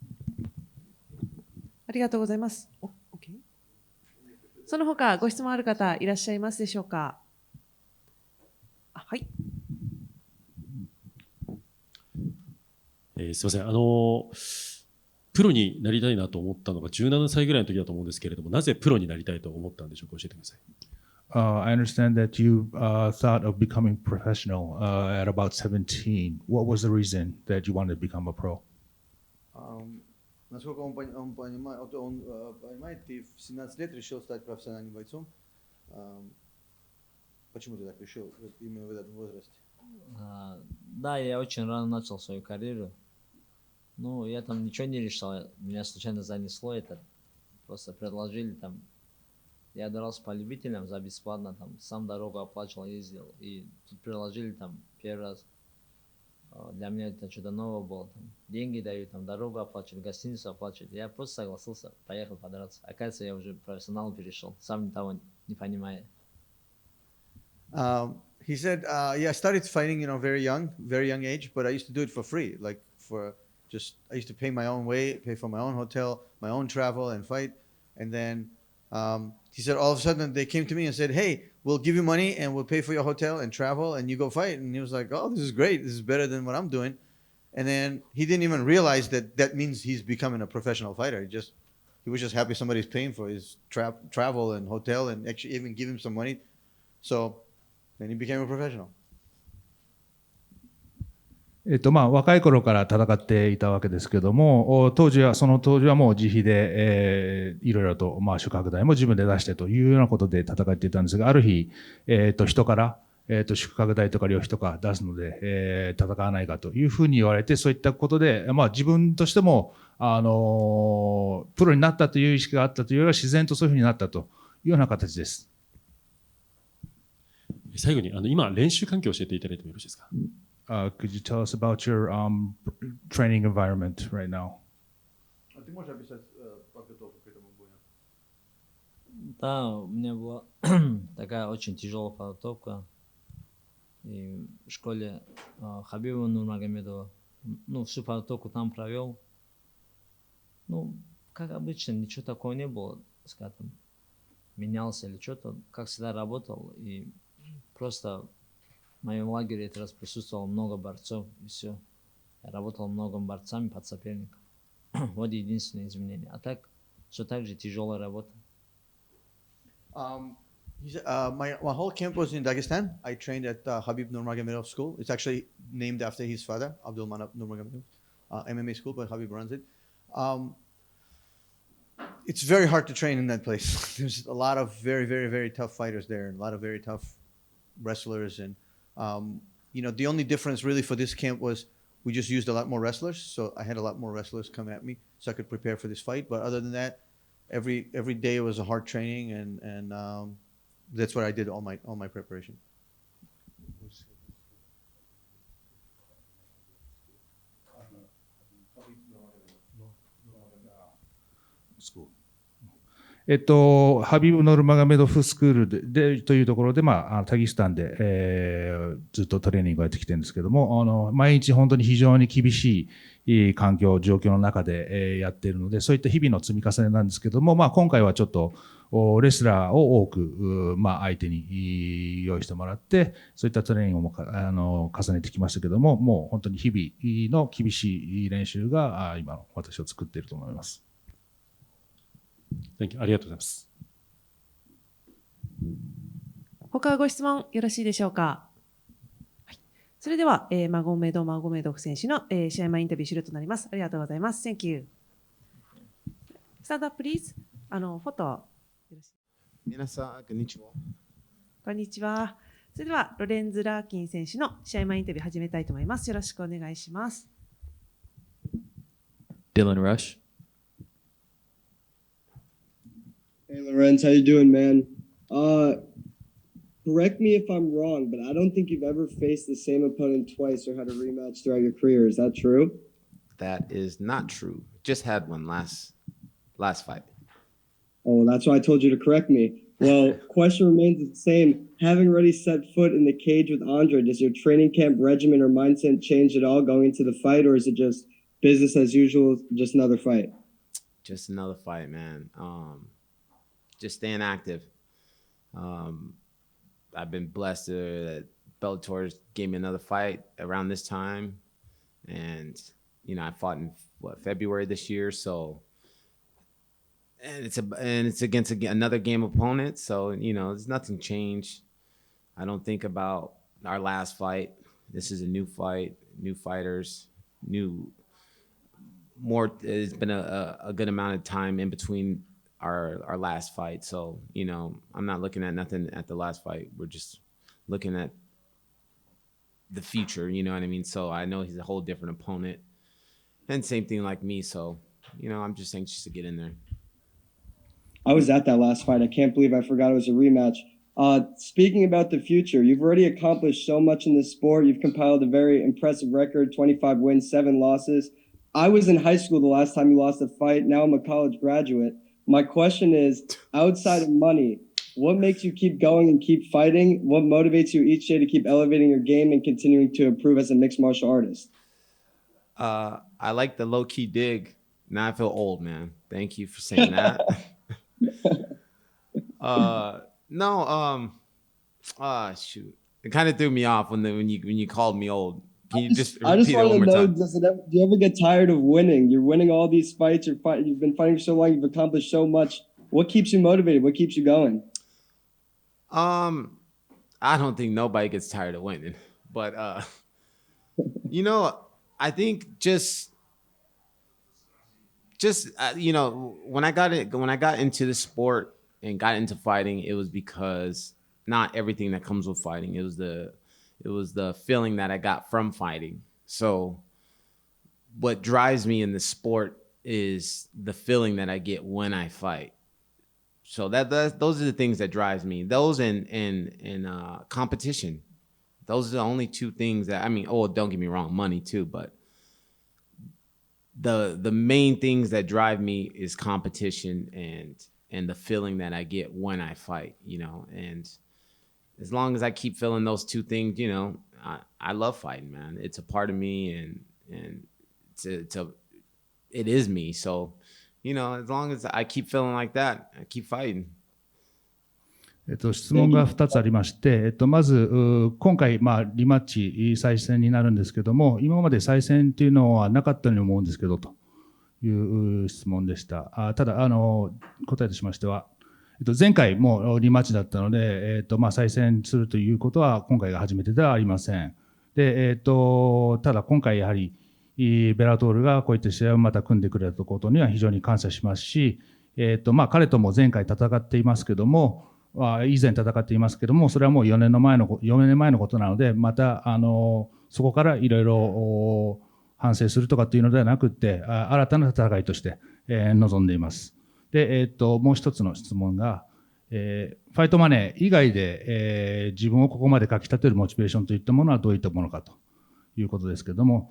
ありがとうございます。その他ご質問ある方いらっしゃいますでしょうか。はい。すみません。プロになりたいなと思ったのが17歳ぐらいの時だと思うんですけれども、なぜプロになりたいと思ったんでしょうか。教えてください。I understand that you thought of becoming professional at about 17. What was the reason that you wanted to become a pro? Насколько он понимает, ты в 17 лет решил стать профессиональным бойцом. Почему ты так решил именно в этом возрасте? Да, я очень рано начал свою карьеру. Ну, я там ничего не решал, меня случайно занесло это. Просто предложили там. Я дрался по любителям за бесплатно, там сам дорогу оплачивал, ездил. И тут предложили там первый раз. Для меня это что-то новое было. Там, деньги дают, там дорогу оплачивают, гостиницу оплачивают. Я просто согласился, поехал подраться. Оказывается, я уже профессионал перешел, сам того не понимая. He said, yeah, I started fighting, very young age, but I used to do it for free. Like I used to pay my own way, pay for my own hotel, my own travel and fight. And then he said, all of a sudden they came to me and said, hey, we'll give you money and we'll pay for your hotel and travel and you go fight. And he was like, oh, this is great. This is better than what I'm doing. And then he didn't even realize that means he's becoming a professional fighter. He was just happy somebody's paying for his travel and hotel and actually even give him some money. So then he became a professional. 若い頃から戦っていたわけですけども、その当時はもう自費で、いろいろと、宿泊代も自分で出してというようなことで戦っていたんですが、ある日、人から、宿泊代とか旅費とか出すので、戦わないかというふうに言われて、そういったことで、自分としても、プロになったという意識があったというよりは、自然とそういうふうになったというような形です。最後に、今、練習環境を教えていただいてもよろしいですか。Could you tell us about your training environment right now? Да, у меня была такая очень тяжелая подготовка. И в школе Хабиба Нурмагомедова, всю подготовку там провел. Как обычно, ничего такого не было, скажем, менялся или что-то, как всегда работал. И просто в моем лагере это раз присутствовало много борцов, и все. Я работал много борцами под соперником. Вот единственное изменение. А так, все так же тяжелая работа. My whole camp was in Dagestan. I trained at Habib Nurmagomedov School. It's actually named after his father, Abdul Manap Nurmagomedov. MMA school, but Habib runs it. It's very hard to train in that place. There's a lot of very, very, very tough fighters there, and a lot of very tough wrestlers. And the only difference really for this camp was we just used a lot more wrestlers. So I had a lot more wrestlers come at me, so I could prepare for this fight. But other than that, every day was a hard training, and that's what I did all my preparation. School. ハビブ・ノルマガメドフスクールでというところで、タキスタンで、ずっとトレーニングをやってきてるんですけども、毎日本当に非常に厳しい環境、状況の中で、やっているので、そういった日々の積み重ねなんですけども、今回はちょっとレスラーを多く、相手に用意してもらって、そういったトレーニングも重ねてきましたけども、もう本当に日々の厳しい練習が今の私を作っていると思います。ありがとうございます。他ご質問よろしいでしょうか。はい、それでは、マゴメドフ選手の、試合前インタビュー終了となります。ありがとうございます。Thank you. Stand up, please. フォト。皆さん、こんにちは。こんにちは。それでは、ロレンズ・ラーキン選手の試合前インタビュー始めたいと思います。よろしくお願いします。Dylan Rush. Hey Lorenz, how you doing, man? Correct me if I'm wrong, but I don't think you've ever faced the same opponent twice or had a rematch throughout your career. Is that true? That is not true. Just had one last fight. Oh, that's why I told you to correct me. Well, question remains the same. Having already set foot in the cage with Andre, does your training camp regimen or mindset change at all going into the fight, or is it just business as usual, just another fight? Just another fight, man. Just staying active. I've been blessed that Bellator gave me another fight around this time, and I fought in February this year. So, and it's against another game opponent. So there's nothing changed. I don't think about our last fight. This is a new fight, new fighters, more. It's been a good amount of time in between our last fight. So, I'm not looking at nothing at the last fight. We're just looking at the future, you know what I mean? So I know he's a whole different opponent, and same thing like me. So, I'm just anxious to get in there. I was at that last fight. I can't believe I forgot it was a rematch. Speaking about the future, you've already accomplished so much in this sport. You've compiled a very impressive record, 25 wins, 7 losses. I was in high school the last time you lost a fight. Now I'm a college graduate. My question is, outside of money, what makes you keep going and keep fighting? What motivates you each day to keep elevating your game and continuing to improve as a mixed martial artist? I like the low-key dig. Now I feel old, man. Thank you for saying that. Shoot. It kind of threw me off when you called me old. Can you just repeat it one more time? Do you ever get tired of winning? You're winning all these fights. You've been fighting for so long. You've accomplished so much. What keeps you motivated? What keeps you going? I don't think nobody gets tired of winning, but I think when I got into the sport and got into fighting, it was because not everything that comes with fighting. It was the feeling that I got from fighting. So what drives me in the sport is the feeling that I get when I fight. So those are the things that drives me. Those and competition. Those are the only two things that, I mean, oh, don't get me wrong, money too, but the main things that drive me is competition and the feeling that I get when I fight, you know. And as long as I keep feeling those two things, you know, I love fighting, man. It's a part of me, and it is me. So, you know, as long as I keep feeling like that, I keep fighting. 質問が2つありまして、まず、今回、リマッチ、再戦になるんですけども、今まで再戦っていうのはなかったように思うんですけど、という質問でした。ただ、答えとしましては、前回もリマッチだったので、再戦するということは今回が初めてではありません。で、ただ今回やはり、ベラトールがこういった試合をまた組んでくれたことには非常に感謝しますし、彼とも前回戦っていますけども、以前戦っていますけども、それはもう4年前のことなので、またそこからいろいろ反省するとかっていうのではなくて、新たな戦いとして臨んでいます。で、もう一つの質問が、ファイトマネー以外で、自分をここまでかき立てるモチベーションといったものはどういったものかということですけども、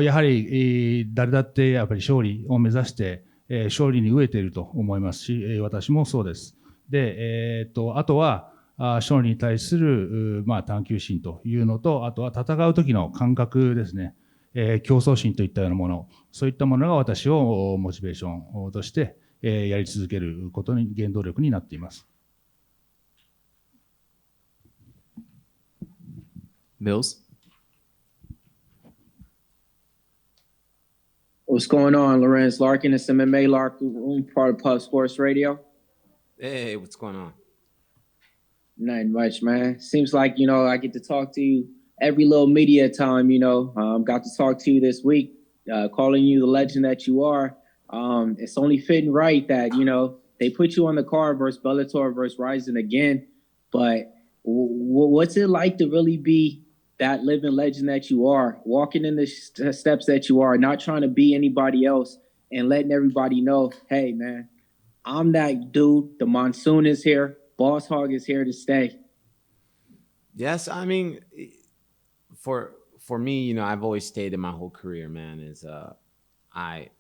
やはり誰だってやっぱり勝利を目指して勝利に飢えていると思いますし、私もそうです。で、あとは勝利に対する探求心というのと、あとは戦う時の感覚ですね、競争心といったようなもの、そういったものが私をモチベーションとしてやり続けることに原動力になっています。Mills? What's going on, Lorenz Larkin? It's MMA Larkin Room, part of Pub Sports Radio. Hey, what's going on? Nothing much, man. Seems like, you know, I get to talk to you every little media time, you know. Got to talk to you this week, calling you the legend that you are. It's only fitting right that, you know, they put you on the card versus Bellator versus RIZIN again. But what's it like to really be that living legend that you are, walking in the steps that you are, not trying to be anybody else and letting everybody know, hey, man, I'm that dude. The monsoon is here. Boss Hog is here to stay. Yes, I mean, for me, you know, I've always stated my whole career, man, is I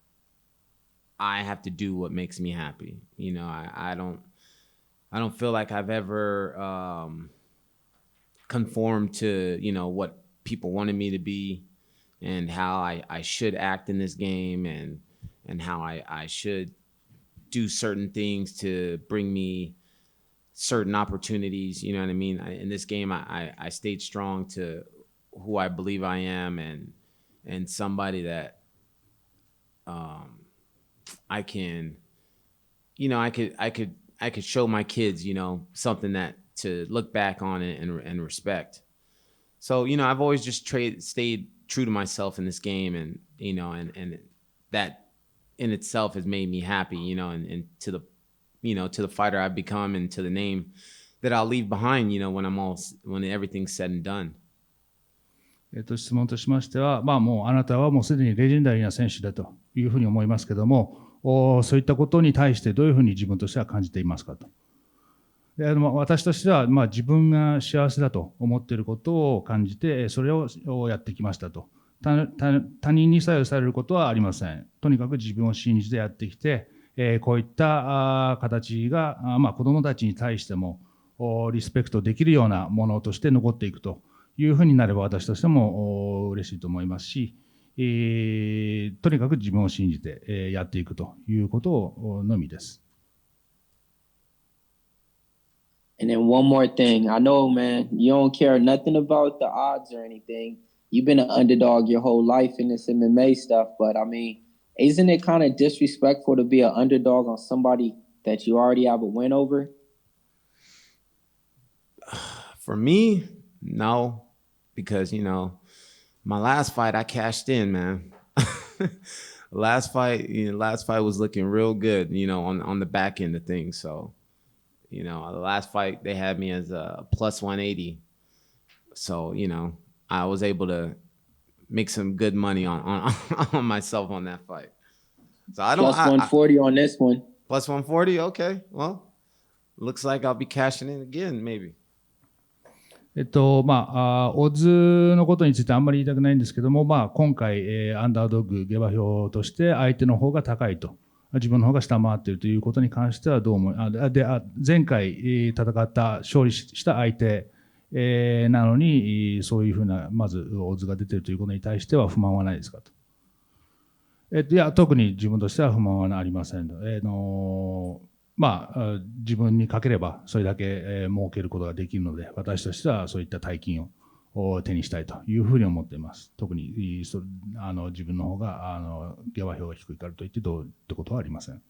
have to do what makes me happy. You know, I don't feel like I've ever conformed to, you know, what people wanted me to be and how I should act in this game and how I should do certain things to bring me certain opportunities. You know what I mean? In this game, I stayed strong to who I believe I am and somebody that I can, you know, I could show my kids, you know, something that to look back on and respect. So, you know, I've always just stayed true to myself in this game, and, you know, and that in itself has made me happy, you know, and to the, you know, to the fighter I've become and to the name that I'll leave behind, you know, when everything's said and done. 質問としましては、もうあなたはもうすでにレジェンダリーな選手だというふうに思いますけども、そういったことに対してどういうふうに自分としては感じていますかと。で、私としては、自分が幸せだと思っていることを感じて、それをやってきましたと。他人に左右されることはありません。とにかく自分を信じてやってきて、こういった形が、子どもたちに対してもリスペクトできるようなものとして残っていくというふうになれば、私としても嬉しいと思いますし、とにかく自分を信じてやっていくということのみです。And then one more thing. I know, man, you don't care nothing about the odds or anything. You've been an underdog your whole life in this MMA stuff, but I mean, isn't it kind of disrespectful to be an underdog on somebody that you already have a win over? For me, no, because, you know, my last fight, I cashed in, man. last fight was looking real good, you know, on the back end of things. So You know, the last fight they had me as a plus 180. So, you know, I was able to make some good money on myself on that fight. So I don't plus 140 on this one. Plus 140, okay. Well, looks like I'll be cashing in again, maybe. オッズのことについてあんまり言いたくないんですけども、今回、アンダードッグ下馬評として相手の方が高いと、自分の方が下回っているということに関してはどう思う？前回戦った勝利した相手なのに、そういうふうなまずオッズが出ているということに対しては不満はないですかと。いや、特に自分としては不満はありません。自分にかければそれだけ儲けることができるので、私としてはそういった大金を手にしたいというふうに思っています。特に自分の方が下馬評が低いからといってどうってことはありません。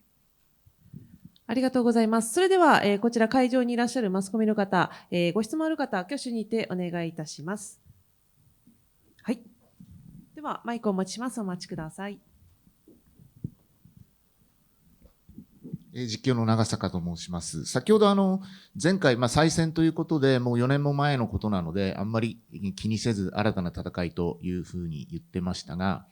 ありがとうございます。それでは、こちら会場にいらっしゃるマスコミの方、ご質問ある方、挙手にてお願いいたします。はい。では、マイクをお待ちします。お待ちください。実況の長坂と申します。先ほど前回、再戦ということで、もう4年も前のことなので、あんまり気にせず新たな戦いというふうに言ってましたが、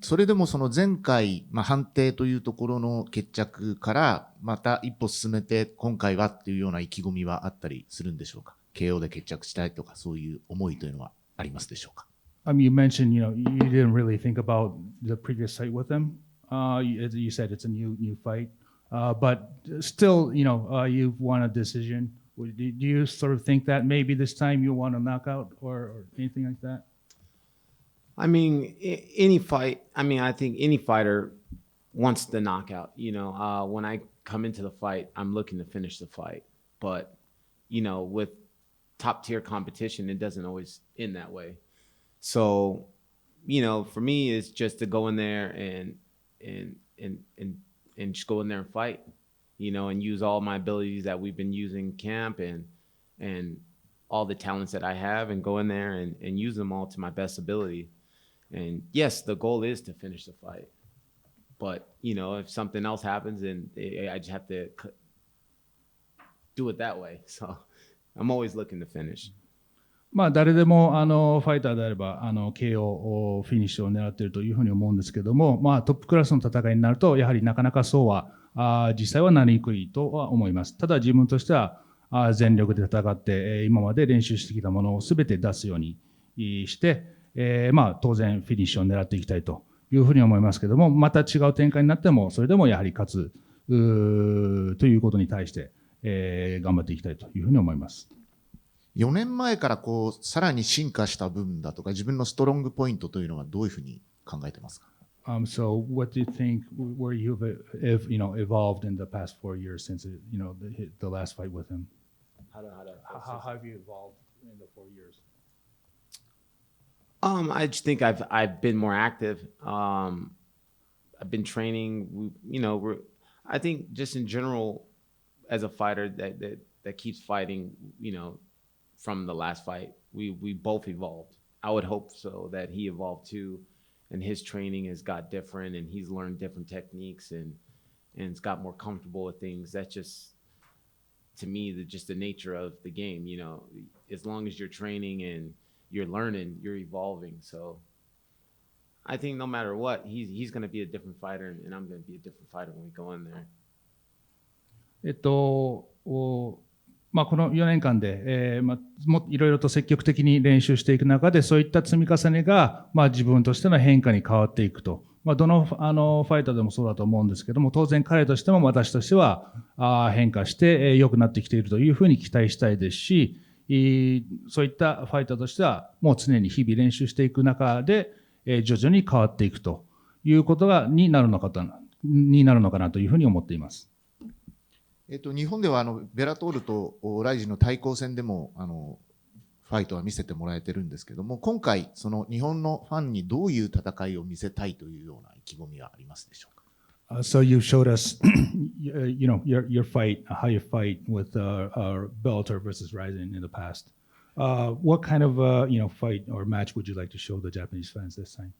それでもその前回、判定というところの決着から、また一歩進めて、今回はっていうような意気込みはあったりするんでしょうか。KO で決着したいとか、そういう思いというのはありますでしょうか。You mentioned, you didn't really think about the previous fight with him. You said it's a new fight. But still, you've won a decision. Do you sort of think that maybe this time you want a knockout or anything like that? I mean, any fight. I mean, I think any fighter wants the knockout. When I come into the fight, I'm looking to finish the fight. But, with top tier competition, it doesn't always end that way. So, for me, it's just to go in there and just go in there and fight, and use all my abilities that we've been using in camp and all the talents that I have, and go in there and use them all to my best ability. And yes, the goal is to finish the fight. But, if something else happens, then I just have to do it that way. So I'm always looking to finish. 誰でもファイターであればKOフィニッシュを狙っているというふうに思うんですけども、トップクラスの戦いになるとやはりなかなかそうは実際はなりにくいとは思います。ただ自分としては全力で戦って今まで練習してきたものを全て出すようにして、当然フィニッシュを狙っていきたいというふうに思いますけども、また違う展開になってもそれでもやはり勝つということに対して頑張っていきたいというふうに思います。4年前からさらに進化した部分だとか、自分のストロングポイントというのはどういうふうに考えてますか？ So what do you think where you've evolved in the past 4 years since the last fight with him? How have you evolved in the 4 years? I just think I've been more active. I've been training. I think just in general, as a fighter that keeps fighting, from the last fight, we both evolved. I would hope so that he evolved too, and his training has got different, and he's learned different techniques, and it's got more comfortable with things. That's just, to me, just the nature of the game. As long as you're training and you're learning, you're evolving. So I think no matter what, he's going to be a different fighter, and I'm going to be a different fighter when we go in there. この4年間で、いろいろと積極的に練習していく中で、そういった積み重ねが、自分としての変化に変わっていくと。どのファイターでもそうだと思うんですけども、当然彼としても私としては変化して良くなってきているというふうに期待したいですし、そういったファイターとしては、もう常に日々練習していく中で、徐々に変わっていくということになるのかなというふうに思っています。日本ではベラトールとライジンの対抗戦でもファイトは見せてもらえてるんですけども、今回その日本のファンにどういう戦いを見せたいというような意気込みはありますでしょうか。So you showed us, your fight, how you fight with Bellator versus RIZIN in the past. What kind of fight or match would you like to show the Japanese fans this time?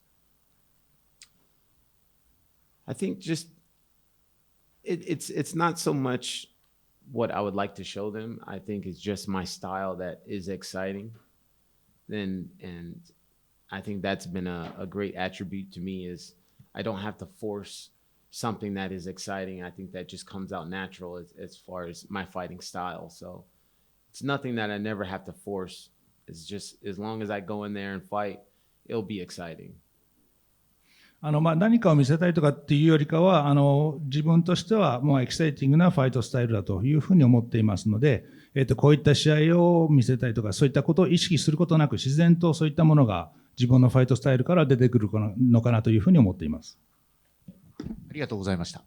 I think just it's not so much what I would like to show them. I think it's just my style that is exciting. And I think that's been a great attribute to me is I don't have to force something that is exciting. I think that just comes out natural as far as my fighting style. So it's nothing that I never have to force. It's just as long as I go in there and fight, it'll be exciting. 何かを見せたいとかっていうよりかは自分としてはもうエキサイティングなファイトスタイルだというふうに思っていますので、こういった試合を見せたいとかそういったことを意識することなく自然とそういったものが自分のファイトスタイルから出てくるのかなというふうに思っています。ありがとうございました。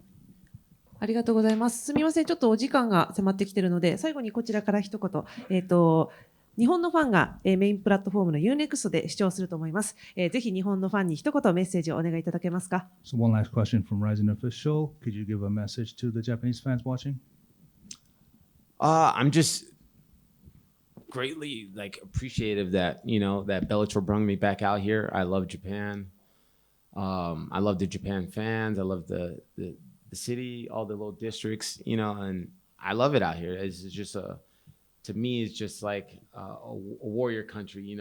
ありがとうございます。すみません、ちょっとお時間が迫ってきているので、最後にこちらから一言、日本のファンがメインプラットフォームの UNEXT で視聴すると思います。ぜひ日本のファンに一言メッセージをお願いいただけますか。So one last question from RIZIN official. Could you give a message to the Japanese fans watching? I'm just greatly appreciative that that Bellator brought me back out here. I love Japan. I love the Japan fans. I love the city, all the little districts, and I love it out here. It's just to me, it's just like a warrior country.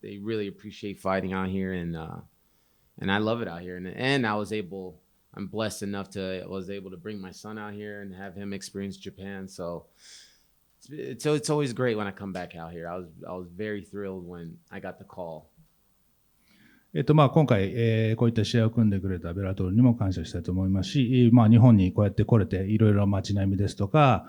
They really appreciate fighting out here, and I love it out here. And I'm blessed enough I was able to bring my son out here and have him experience Japan. So it's always great when I come back out here. I was very thrilled when I got the call. 今回、こういった試合を組んでくれたベラトルにも感謝したいと思いますし、日本にこうやって来れていろいろ街並みですとか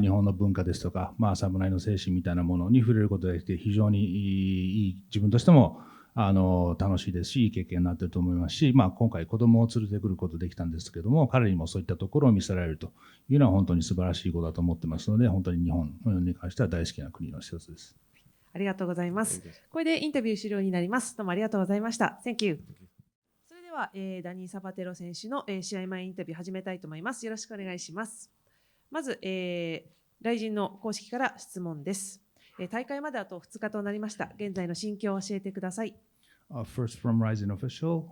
日本の文化ですとか、侍の精神みたいなものに触れることができて非常にいい自分としても楽しいですしいい経験になっていると思いますし、今回子供を連れてくることができたんですけども彼にもそういったところを見せられるというのは本当に素晴らしいことだと思ってますので本当に日本に関しては大好きな国の一つです。ありがとうございます。これでインタビュー終了になります。どうもありがとうございました。Thank you。それでは、ダニー・サバテロ選手の、試合前インタビュー始めたいと思います。よろしくお願いします。まず、RIZINの公式から質問です。大会まであと2日となりました。現在の心境を教えてください。First from RIZIN official.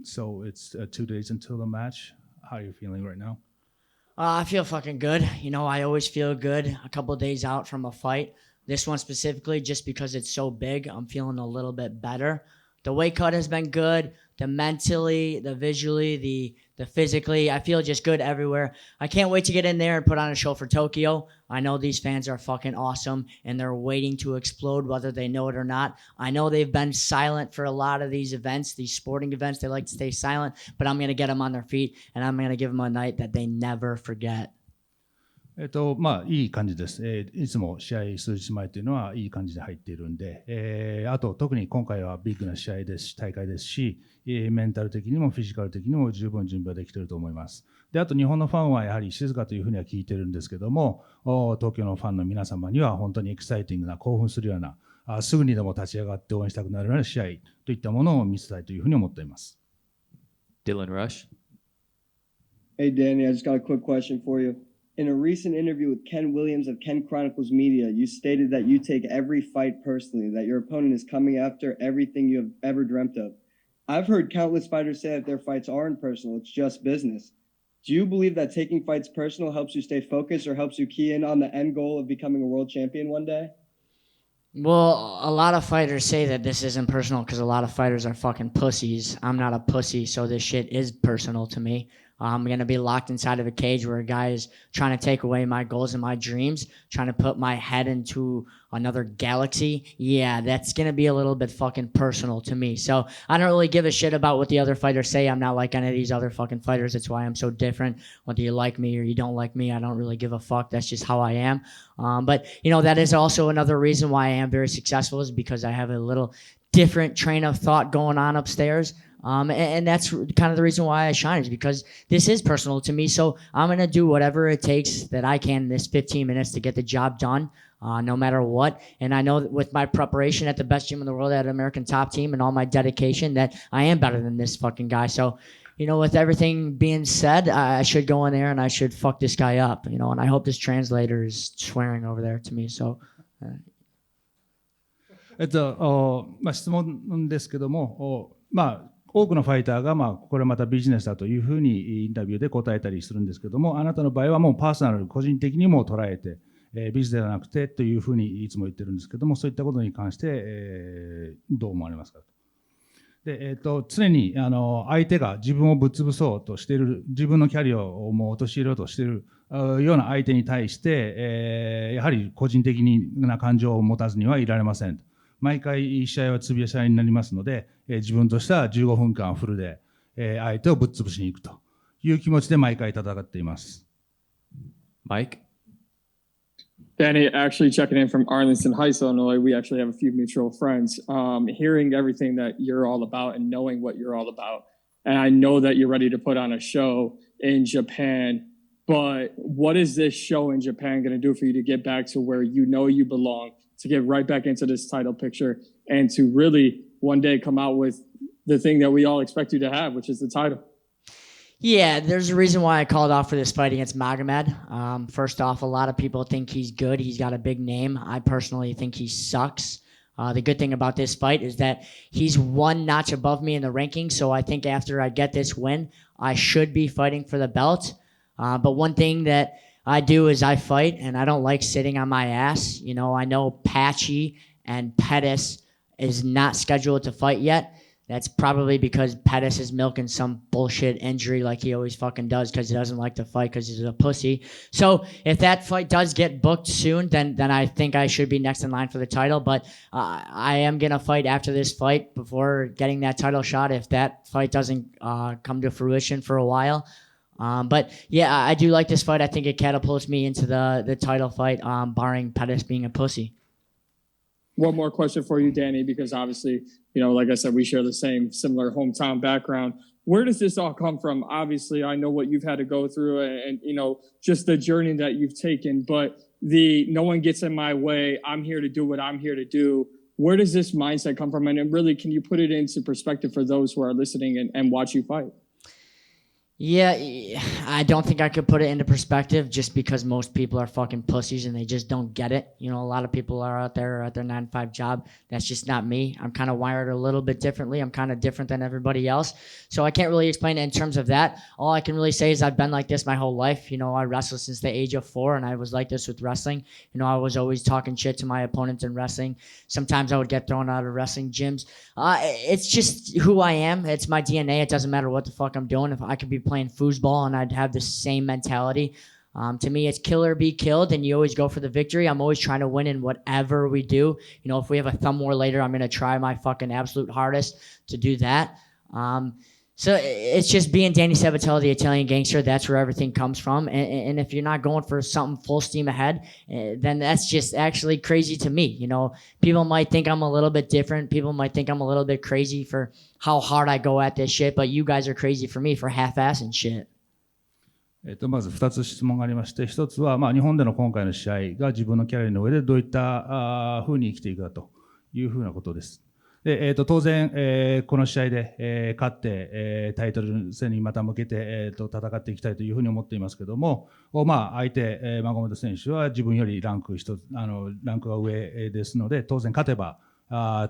So it's 2 days until the match. How are you feeling right now? I feel fucking good. I always feel good a couple of days out from a fight. This one specifically, just because it's so big, I'm feeling a little bit better. The weight cut has been good. The mentally, the visually, the physically, I feel just good everywhere. I can't wait to get in there and put on a show for Tokyo. I know these fans are fucking awesome and they're waiting to explode whether they know it or not. I know they've been silent for a lot of these events, these sporting events. They like to stay silent, but I'm going to get them on their feet and I'm going to give them a night that they never forget. いい感じです。いつも試合数日前というのはいい感じで入っているんで、あと特に今回はビッグな試合ですし、大会ですし、メンタル的にもフィジカル的にも十分準備はできていると思います。で、あと日本のファンはやはり静かというふうには聞いているんですけども、東京のファンの皆様には本当にエキサイティングな興奮するような、すぐにでも立ち上がって応援したくなるような試合といったものを見せたいというふうに思っています。Dylan Rush. Hey Danny, I just got a quick question for you. In a recent interview with Ken Williams of Ken Chronicles Media, you stated that you take every fight personally, that your opponent is coming after everything you have ever dreamt of. I've heard countless fighters say that their fights aren't personal, it's just business. Do you believe that taking fights personal helps you stay focused or helps you key in on the end goal of becoming a world champion one day? Well, a lot of fighters say that this isn't personal because a lot of fighters are fucking pussies. I'm not a pussy, so this shit is personal to me. I'm going to be locked inside of a cage where a guy is trying to take away my goals and my dreams, trying to put my head into another galaxy. Yeah, that's going to be a little bit fucking personal to me. So I don't really give a shit about what the other fighters say. I'm not like any of these other fucking fighters. That's why I'm so different. Whether you like me or you don't like me, I don't really give a fuck. That's just how I am. But, that is also another reason why I am very successful is because I have a little different train of thought going on upstairs. And that's kind of the reason why I shine is because this is personal to me. So I'm going to do whatever it takes that I can in this 15 minutes to get the job done, no matter what. And I know that with my preparation at the best gym in the world, at American Top Team, and all my dedication that I am better than this fucking guy. So, with everything being said, I should go in there and I should fuck this guy up, and I hope this translator is swearing over there to me. So, 質問ですけども、多くのファイターが、これまたビジネスだというふうにインタビューで答えたりするんですけども、あなたの場合はもうパーソナル、個人的にも捉えて、ビジネスではなくてというふうにいつも言ってるんですけども、そういったことに関して、どう思われますか。で、常に相手が自分をぶっ潰そうとしている、自分のキャリアをもう陥れようとしているような相手に対して、やはり個人的な感情を持たずにはいられません。毎回試合は潰し合いになりますので、自分としては15分間フルで、相手をぶっ潰しに行くという気持ちで毎回戦っています。Mike? Danny, actually checking in from Arlington Heights, Illinois. We actually have a few mutual friends. Hearing everything that you're all about and knowing what you're all about. And I know that you're ready to put on a show in Japan. But what is this show in Japan going to do for you to get back to where you know you belong, to get right back into this title picture, and to really one day come out with the thing that we all expect you to have, which is the title? Yeah, there's a reason why I called off for this fight against Magomed. First off, a lot of people think he's good. He's got a big name. I personally think he sucks. The good thing about this fight is that he's one notch above me in the rankings, so I think after I get this win, I should be fighting for the belt. But one thing that I do is I fight, and I don't like sitting on my ass. You know, I know Patchy and Pettis is not scheduled to fight yet. That's probably because Pettis is milking some bullshit injury like he always fucking does because he doesn't like to fight because he's a pussy. So if that fight does get booked soon, then I think I should be next in line for the title. But I am going to fight after this fight before getting that title shot if that fight doesn't come to fruition for a while. But yeah, I do like this fight. I think it catapults me into the title fight, barring Pettis being a pussy. One more question for you, Danny, because obviously, you know, like I said, we share the same similar hometown background. Where does this all come from? Obviously, I know what you've had to go through and you know, just the journey that you've taken, but no one gets in my way. I'm here to do what I'm here to do. Where does this mindset come from? And really, can you put it into perspective for those who are listening and watch you fight? Yeah, I don't think I could put it into perspective just because most people are fucking pussies and they just don't get it. You know, a lot of people are out there at their 9-to-5 job. That's just not me. I'm kind of wired a little bit differently. I'm kind of different than everybody else. So I can't really explain it in terms of that. All I can really say is I've been like this my whole life. You know, I wrestled since the age of 4 and I was like this with wrestling. You know, I was always talking shit to my opponents in wrestling. Sometimes I would get thrown out of wrestling gyms. It's just who I am. It's my DNA. It doesn't matter what the fuck I'm doing. If I could be playing foosball and I'd have the same mentality. To me, it's kill or be killed, and you always go for the victory. I'm always trying to win in whatever we do. You know, if we have a thumb war later, I'm going to try my fucking absolute hardest to do that. So it's just being Danny Sabatello, the Italian gangster. That's where everything comes from. And if you're not going for something full steam ahead, then that's just actually crazy to me. You know, people might think I'm a little bit different. People might think I'm a little bit crazy for how hard I go at this shit. But you guys are crazy for me for half-assing shit. まず2つ質問がありまして、1つは日本での今回の試合が自分のキャリアの上でどういったふうに生きていくかというふうなことです。で当然、この試合で、勝って、タイトル戦にまた向けて、戦っていきたいというふうに思っていますけども、相手、マゴメド選手は自分よりランクが上ですので、当然勝てば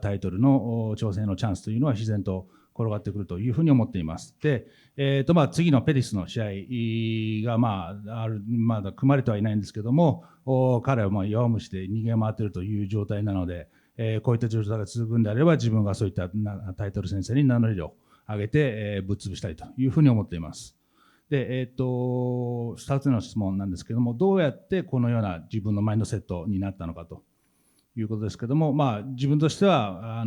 タイトルの挑戦のチャンスというのは自然と転がってくるというふうに思っています。で、次のペリスの試合がまだ組まれてはいないんですけども、彼は弱虫で逃げ回っているという状態なので、こういった状態が続くんであれば、自分がそういったタイトル戦線に名乗りを上げて、ぶっ潰したいというふうに思っています。で、2つの質問なんですけども、どうやってこのような自分のマインドセットになったのかということですけども、自分としては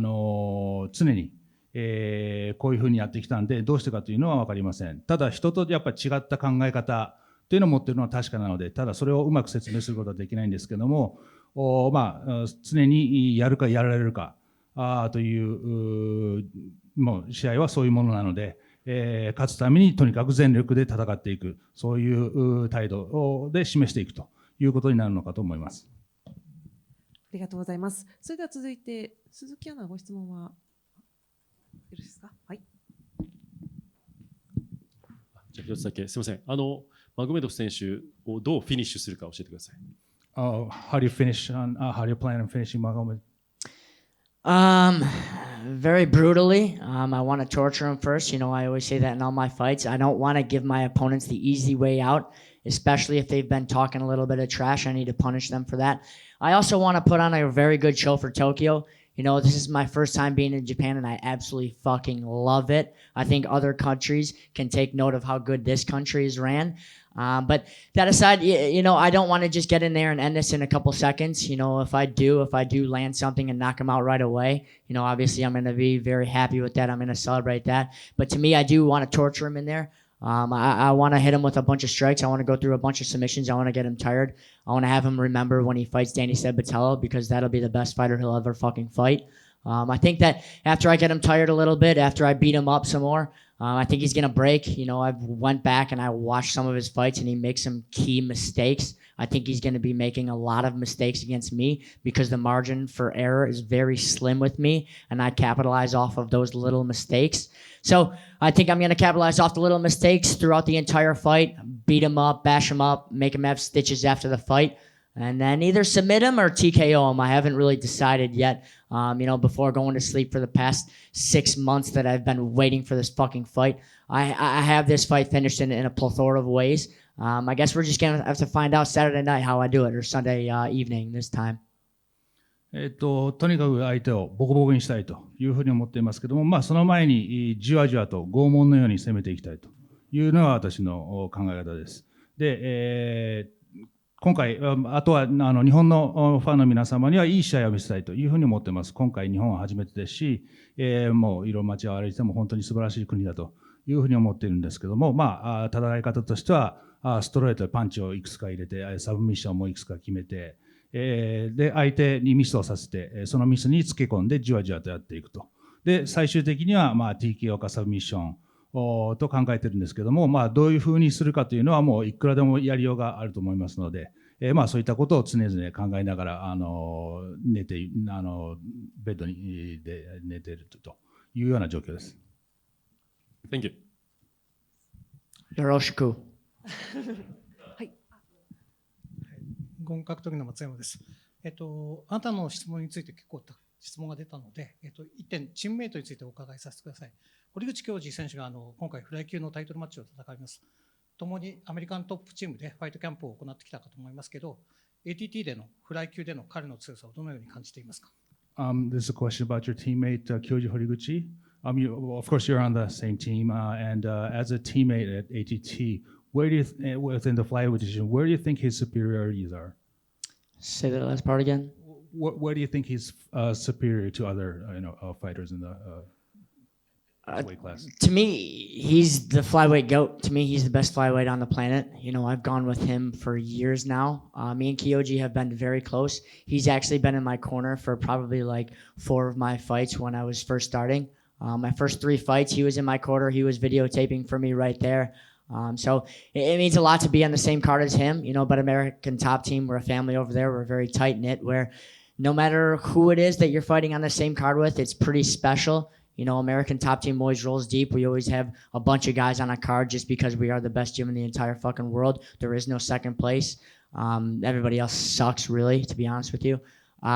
常にこういうふうにやってきたんで、どうしてかというのは分かりません。ただ、人とやっぱり違った考え方というのを持っているのは確かなので、ただそれをうまく説明することはできないんですけども、常にやるかやられるかというもう試合はそういうものなので、勝つためにとにかく全力で戦っていく、そういう態度で示していくということになるのかと思います。ありがとうございます。それでは続いて鈴木アナ、ご質問はよろしいですか。はい。じゃあ一つだけすみません。マゴメドフ選手をどうフィニッシュするか教えてください。How do you finish on? How do you plan on finishing Magomed? very brutally. I want to torture him first. You know, I always say that in all my fights. I don't want to give my opponents the easy way out, especially if they've been talking a little bit of trash. I need to punish them for that. I also want to put on a very good show for Tokyo. You know, this is my first time being in Japan, and I absolutely fucking love it. I think other countries can take note of how good this country is ran. But that aside, you know, I don't want to just get in there and end this in a couple seconds. You know, if I do land something and knock him out right away, you know, obviously I'm going to be very happy with that. I'm going to celebrate that. But to me, I do want to torture him in there. I want to hit him with a bunch of strikes. I want to go through a bunch of submissions. I want to get him tired. I want to have him remember when he fights Danny Sabatello, because that'll be the best fighter he'll ever fucking fight. I think that after I get him tired a little bit, after I beat him up some more, I think he's going to break. You know, I went back and I watched some of his fights, and he makes some key mistakes. I think he's going to be making a lot of mistakes against me because the margin for error is very slim with me, and I capitalize off of those little mistakes. So I think I'm going to capitalize off the little mistakes throughout the entire fight, beat him up, bash him up, make him have stitches after the fight, and then either submit him or TKO him. I haven't really decided yet. You know, before going to sleep for the past 6 months that I've been waiting for this fucking fight, I have this fight finished in a plethora of ways. I guess we're just going to have to find out Saturday night how I do it, or Sunday evening this time. とにかく相手をボコボコにしたいというふうに思っていますけども、まあ、その前にじわじわと拷問のように攻めていきたいというのが私の考え方です。で、今回、あとは日本のファンの皆様にはいい試合を見せたいというふうに思っています。今回日本は初めてですし、もういろんな街を歩いても本当に素晴らしい国だというふうに思っているんですけども、まあ、戦い方としては、ストレートでパンチをいくつか入れて、サブミッションもいくつか決めて、で、相手にミスをさせて、そのミスにつけ込んでじわじわとやっていくと。で、最終的には、まあ、TKO かサブミッションと考えてるんですけども、まあ、どういうふうにするかというのはもういくらでもやりようがあると思いますので、まあ、そういったことを常々考えながら、寝て、ベッドにで寝ているというような状況です。Thank you. よろしく。はい。合格取りの松山です。あなたの質問について結構質問が出たので、1点、チームメイトについてお伺いさせてください。堀口恭司選手が今回、フライ級のタイトルマッチを戦います。共にアメリカントップチームでファイトキャンプを行ってきたかと思いますけど、ATT でのフライ級での彼の強さをどのように感じていますか？ This is a question about your teammate, Kyoji Horiguchi. Of course, you're on the same team, and as a teammate at ATT, where do you within the flyweight division, where do you think his superiorities are? Say that last part again. Where do you think he's superior to other fighters in the weight class? To me, he's the flyweight GOAT. To me, he's the best flyweight on the planet. You know, I've gone with him for years now. Me and Kyoji have been very close. He's actually been in my corner for probably like 4 of my fights when I was first starting. My first 3 fights, he was in my corner. He was videotaping for me right there. So it means a lot to be on the same card as him, you know, but American Top Team, we're a family over there. We're very tight-knit, where no matter who it is that you're fighting on the same card with, it's pretty special. You know, American Top Team always rolls deep. We always have a bunch of guys on a card just because we are the best gym in the entire fucking world. There is no second place. Everybody else sucks, really, to be honest with you.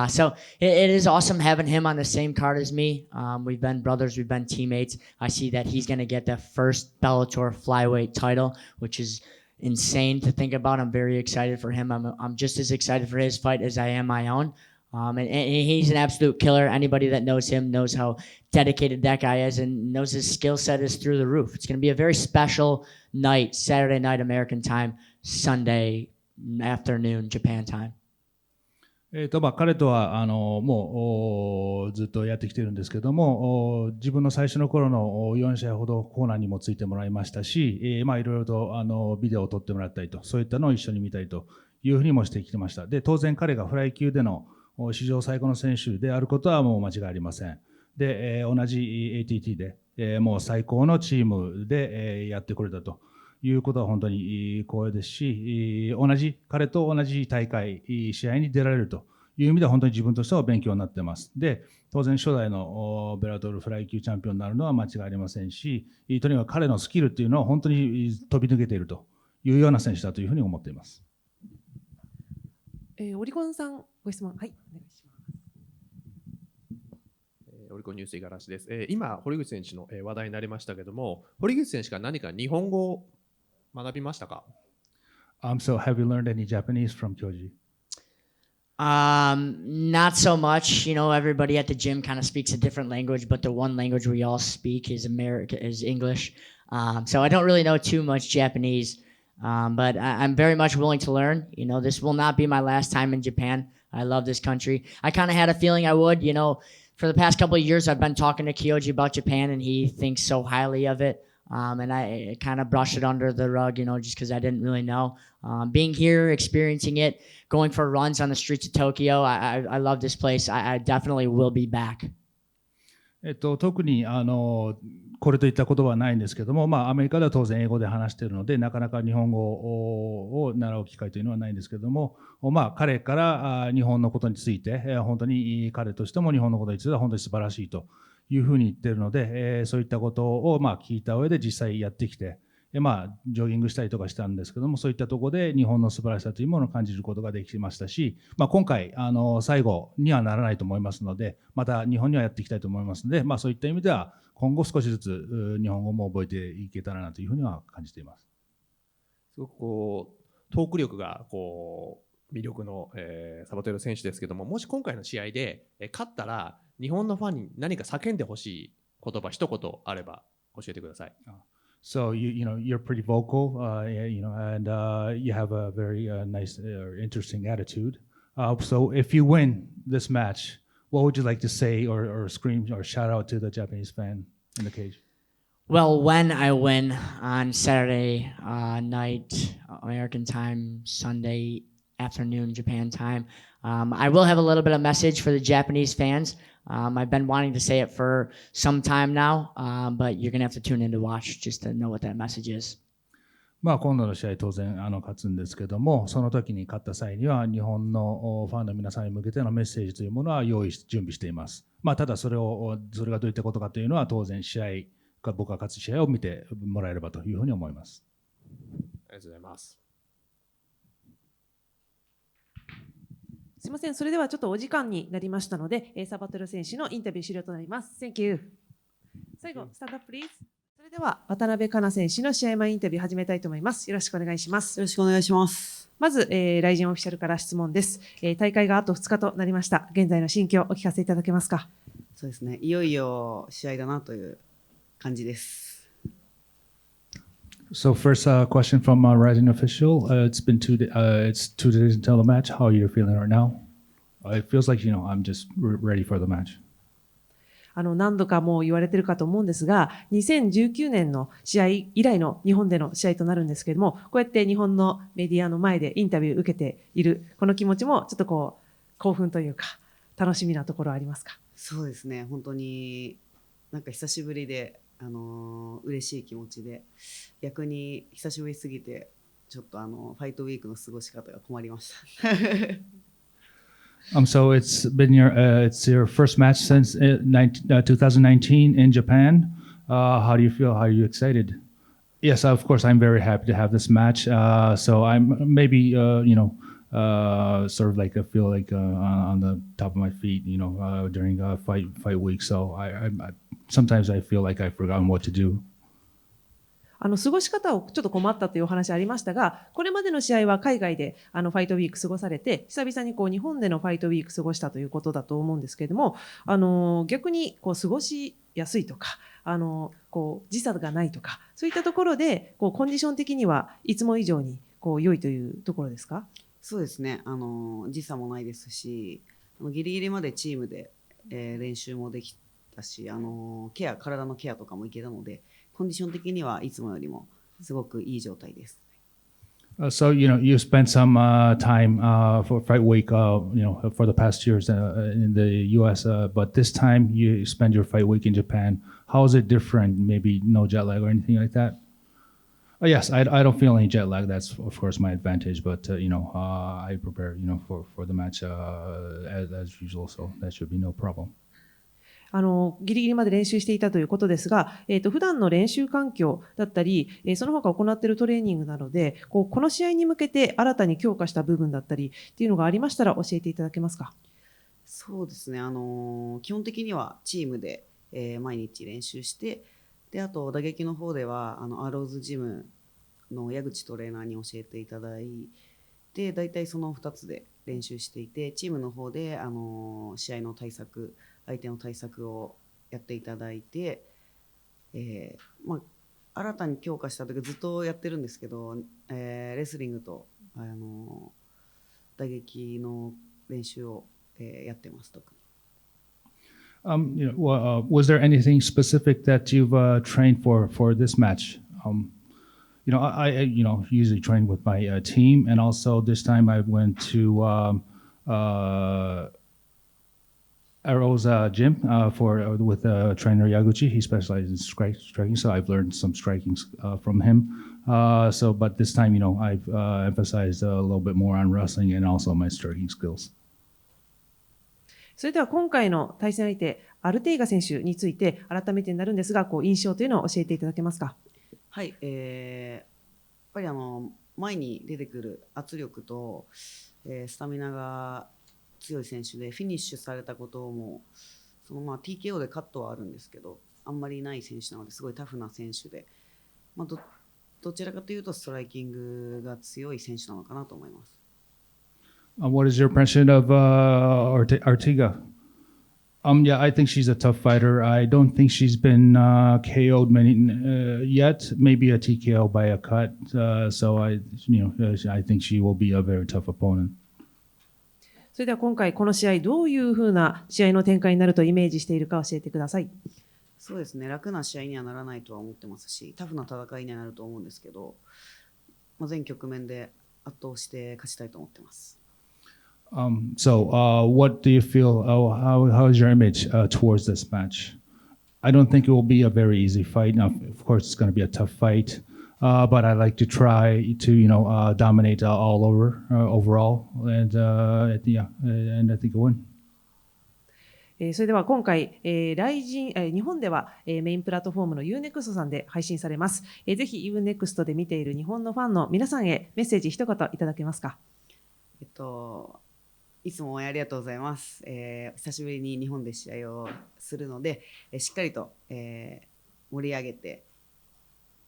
So it is awesome having him on the same card as me. We've been brothers, we've been teammates. I see that he's going to get the first Bellator flyweight title, which is insane to think about. I'm very excited for him. I'm just as excited for his fight as I am my own. And he's an absolute killer. Anybody that knows him knows how dedicated that guy is and knows his skill set is through the roof. It's going to be a very special night, Saturday night American time, Sunday afternoon Japan time. 彼とはもうずっとやってきてるんですけども、自分の最初の頃の4試合ほどコーナーにもついてもらいましたし、まあいろいろとビデオを撮ってもらったりと、そういったのを一緒に見たりというふうにもしてきてました。で、当然彼がフライ級での史上最高の選手であることはもう間違いありません。で、同じ ATT でもう最高のチームでやってこれたということは本当に光栄ですし、彼と同じ大会、試合に出られるという意味では本当に自分としては勉強になっています。で、当然初代のベラトルフライ級チャンピオンになるのは間違いありませんし、とにかく彼のスキルっていうのは本当に飛び抜けているというような選手だというふうに思っています。オリコンさん、ご質問、はい、お願いします。オリコニュース五十嵐です。今、堀口選手の話題になりましたけども、堀口選手が何か日本語を学びましたか？ So have you learned any Japanese from Kyoji? Not so much. You know, everybody at the gym kind of speaks a different language, but the one language we all speak is English. So I don't really know too much Japanese, but I'm very much willing to learn. You know, this will not be my last time in Japan. I love this country. I kind of had a feeling I would. You know, for the past couple of years, I've been talking to Kyoji about Japan, and he thinks so highly of it. And I kind of brushed it under the rug, you know, just because I didn't really know. Being here, experiencing it, going for runs on the streets of Tokyo, I love this place. I definitely will be back. 特にこれといった言葉はないんですけども、アメリカでは当然英語で話しているので、なかなか日本語を習う機会というのはないんですけども、彼から日本のことについて、本当に彼としても日本のことについては本当に素晴らしいというふうに言っているので、そういったことを聞いた上で実際やってきて、ジョギングしたりとかしたんですけども、そういったところで日本の素晴らしさというものを感じることができましたし、今回最後にはならないと思いますので、また日本にはやっていきたいと思いますので、そういった意味では今後少しずつ日本語も覚えていけたらなというふうには感じています。すごくトーク力が魅力の、サバテロ選手ですけども、もし今回の試合で勝ったら日本のファンに何か叫んでほしい言葉一言あれば教えてください。So you're pretty vocal, and you have a very nice or interesting attitude. So if you win this match, what would you like to say or scream or shout out to the Japanese fan in the cage? Well, when I win on Saturday night, American time, Sunday afternoon, Japan time, I will have a little bit of message for the Japanese fans. I've been wanting to say it for some time now, but you're going to have to tune in to watch just to know what that message is. 今度の試合当然勝つんですけども、その時に勝った際には日本のファンの皆さんに向けてのメッセージというものは準備しています。ただそれがどういったことかというのは当然僕が勝つ試合を見てもらえればというふうに思います。ありがとうございます。すみません、それではちょっとお時間になりましたので、サバテロ選手のインタビュー終了となります。Thank you. 最後、スタンドアッププリーズ。それでは渡辺華奈選手の試合前インタビュー始めたいと思います。よろしくお願いします。よろしくお願いします。まず、RIZINオフィシャルから質問です。大会があと2日となりました。現在の心境をお聞かせいただけますか。そうですね。いよいよ試合だなという感じです。So first question from RIZIN official. It's been it's 2 days until the match. How are you feeling right now? It feels like I'm just ready for the match. 何度かもう言われてるかと思うんですが、2019年の試合以来の日本での試合となるんですけれども、こうやって日本のメディアの前でインタビューを受けているこの気持ちもちょっと興奮というか楽しみなところはありますか？そうですね。本当に久しぶりで。嬉しい気持ちで、逆に久しぶりすぎてちょっとファイトウィークの過ごし方が困りました。So it's your first match since 2019 in Japan. How do you feel? How are you excited? Yes, of course, I'm very happy to have this match. So I'm maybe sort of like I feel like on the top of my feet, during fight week. So sometimes I feel like I've forgotten what to do. 過ごし方をちょっと困ったというお話ありましたが、これまでの試合は海外でファイトウィーク過ごされて、久々に日本でのファイトウィーク過ごしたということだと思うんですけれども、逆に過ごしやすいとか、時差がないとか、そういったところでコンディション的にはいつも以上に良いというところですか？そうですね。時差もないですし、ギリギリまでチームで、練習もできたし、体のケアとかもいけたので、コンディション的にはいつもよりもすごくいい状態です。So you spent some time for fight week, for the past years in the U.S., but this time you spend your fight week in Japan. How is it different? Maybe no jet lag or anything like that? Yes, I don't feel any jet lag. That's of course my advantage, but I prepare for the match as usual, so that should be no problem. ギリギリまで練習していたということですが、普段の練習環境だったり、その他行っているトレーニングなどで、この試合に向けて新たに強化した部分だったりっていうのがありましたら教えていただけますか？そうですね、基本的にはチームで、毎日練習して、であと打撃の方ではアローズジムの矢口トレーナーに教えていただいて、大体その2つで練習していて、チームの方で、試合の対策、相手の対策をやっていただいて、新たに強化したというかずっとやってるんですけど、レスリングと打撃の練習を、やってます、特に。Was there anything specific that you've trained for this match? I usually train with my team, and also this time I went to Arrow's gym with trainer Yaguchi. He specializes in striking, so I've learned some striking from him. But this time, I've emphasized a little bit more on wrestling and also my striking skills. それでは今回の対戦相手、アルテイガ選手について改めてになるんですが、印象というのを教えていただけますか。はい、やっぱり前に出てくる圧力と、スタミナが強い選手で、フィニッシュされたこともTKO でカットはあるんですけど、あんまりない選手なのですごいタフな選手で、どちらかというとストライキングが強い選手なのかなと思います。What is your impression of Artiga? Yeah, I think she's a tough fighter. I don't think she's been KO'd many yet. Maybe a TKO by a cut. So I think she will be a very tough opponent. それでは今回この試合どういうふうな試合の展開になるとイメージしているか教えてください。そうですね、楽な試合にはならないとは思ってますし、タフな戦いにはなると思うんですけど、全局面で圧倒して勝ちたいと思ってます。What do you feel? How is your image towards this match? I don't think it will be a very easy fight. Now, of course, it's going to be a tough fight, but I like to try to dominate all over overall, and I think we'll win. それでは今回、RIZIN、日本では、メインプラットフォームの UNEXT さんで配信されます。ぜひ UNEXT で見ている日本のファンの皆さんへメッセージ一言いただけますか。いつも応援ありがとうございます。久しぶりに日本で試合をするので、しっかりと、盛り上げて、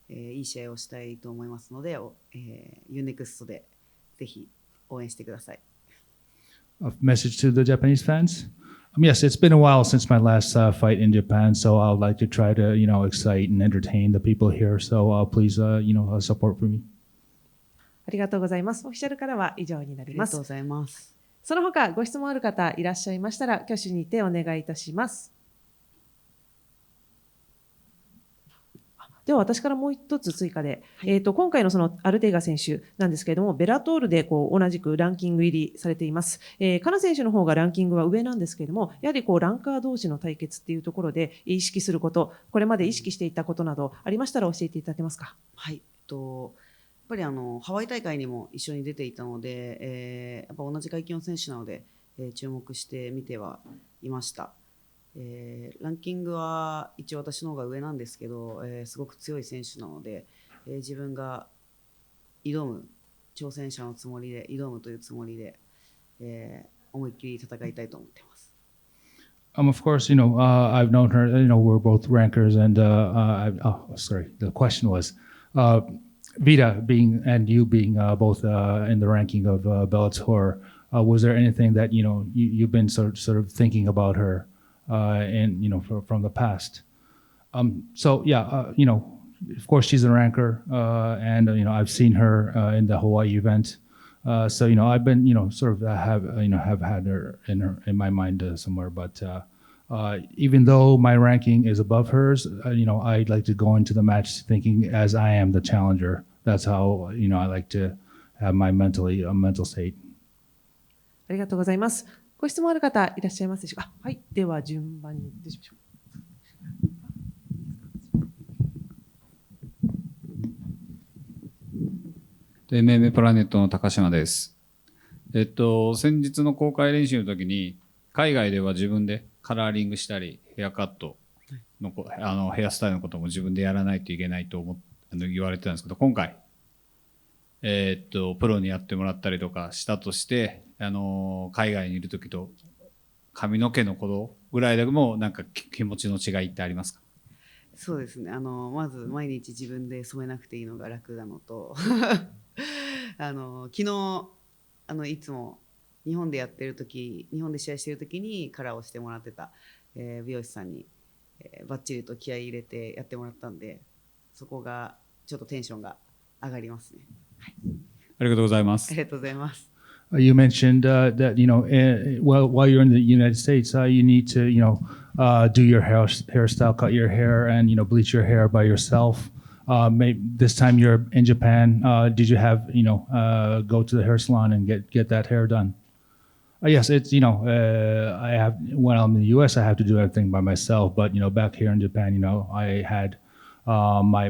いい試合をしたいと思いますので、UNEXT でぜひ応援してください。A message to the Japanese fans? Yes, it's been a while since my last fight in Japan, so I would like to try to, excite and entertain the people here. So please, support for me. ありがとうございます。オフィシャルからは以上になります。ありがとうございます。その他ご質問ある方いらっしゃいましたら挙手にてお願いいたします。では私からもう一つ追加で、今回のそのアルテイガ選手なんですけれども、ベラトールで同じくランキング入りされています。カナ選手の方がランキングは上なんですけれども、やはりランカー同士の対決っていうところで意識すること、これまで意識していたことなどありましたら教えていただけますか。はい、やっぱりハワイ大会にも一緒に出ていたので、やっぱ同じ階級の選手なので、注目して見てはいました。ランキングは一応私の方が上なんですけど、すごく強い選手なので、自分が挑戦者のつもりで挑むというつもりで、思いっきり戦いたいと思っています。Of course, I've known her. We're both rankers, and the question was. Vita and you being both in the ranking of Bellator, was there anything that you've been sort of thinking about her, from the past? Of course she's a ranker, and I've seen her in the Hawaii event, so I've been sort of have had her in my mind somewhere, but. Even though my ranking is above hers, I'd like to go into the match thinking as I am the challenger. That's how, I like to have my mental state. ありがとうございます。ご質問ある方いらっしゃいますでしょうか。はい、では順番にどうしましょう。MMA プラネットの高島です。先日の公開練習の時に海外では自分でカラーリングしたりヘアカットのヘアスタイルのことも自分でやらないといけないと言われてたんですけど、今回、プロにやってもらったりとかしたとして、海外にいる時と髪の毛のことぐらいでもなんか気持ちの違いってありますか？そうですね。まず毎日自分で染めなくていいのが楽なのと昨日いつも日本で試合してる時にカラーをしてもらってた、美容師さんに、バッチリと気合い入れてやってもらったんで、そこがちょっとテンションが上がりますね。はい、ありがとうございます。ありがとうございます。You mentioned that while you're in the United States, you need to do your hairstyle, cut your hair, and bleach your hair by yourself. Maybe this time you're in Japan. Did you have go to the hair salon and get that hair done? Yes, it's I have when I'm in the U.S. I have to do everything by myself. But back here in Japan, I had my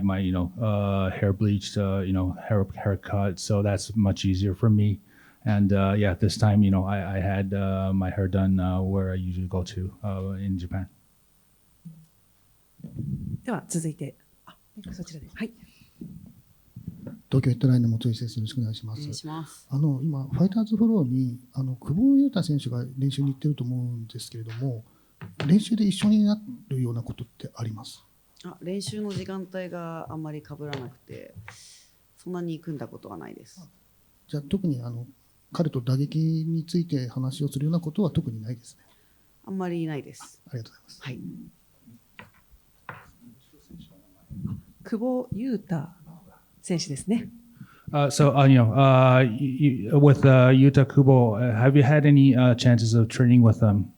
hair bleached, haircut, so that's much easier for me. And this time, I had my hair done where I usually go to in Japan. では続いて、そちらで。はい。東京ヘッドラインの元井先生、よろしくお願いします。お願いします。今、ファイターズフローに久保優太選手が練習に行ってると思うんですけれども、練習で一緒になるようなことってあります？練習の時間帯があんまり被らなくて、そんなに組んだことはないです。じゃあ特に彼と打撃について話をするようなことは特にないですね。あんまりないです。ありがとうございます。はい。久保優太選手ですね。So with Yuta Kubo, have you had any chances of training with them?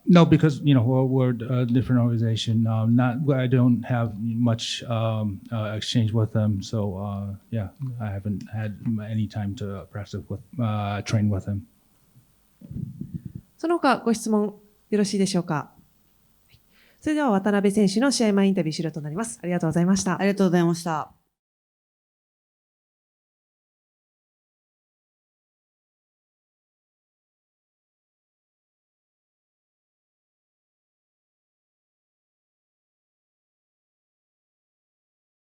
No, because we're a different organization. I don't have much exchange with them, so I haven't had any time to practice with, train with them. その他ご質問よろしいでしょうか。それでは渡辺選手の試合前インタビュー終了となります。ありがとうございました。ありがとうございました。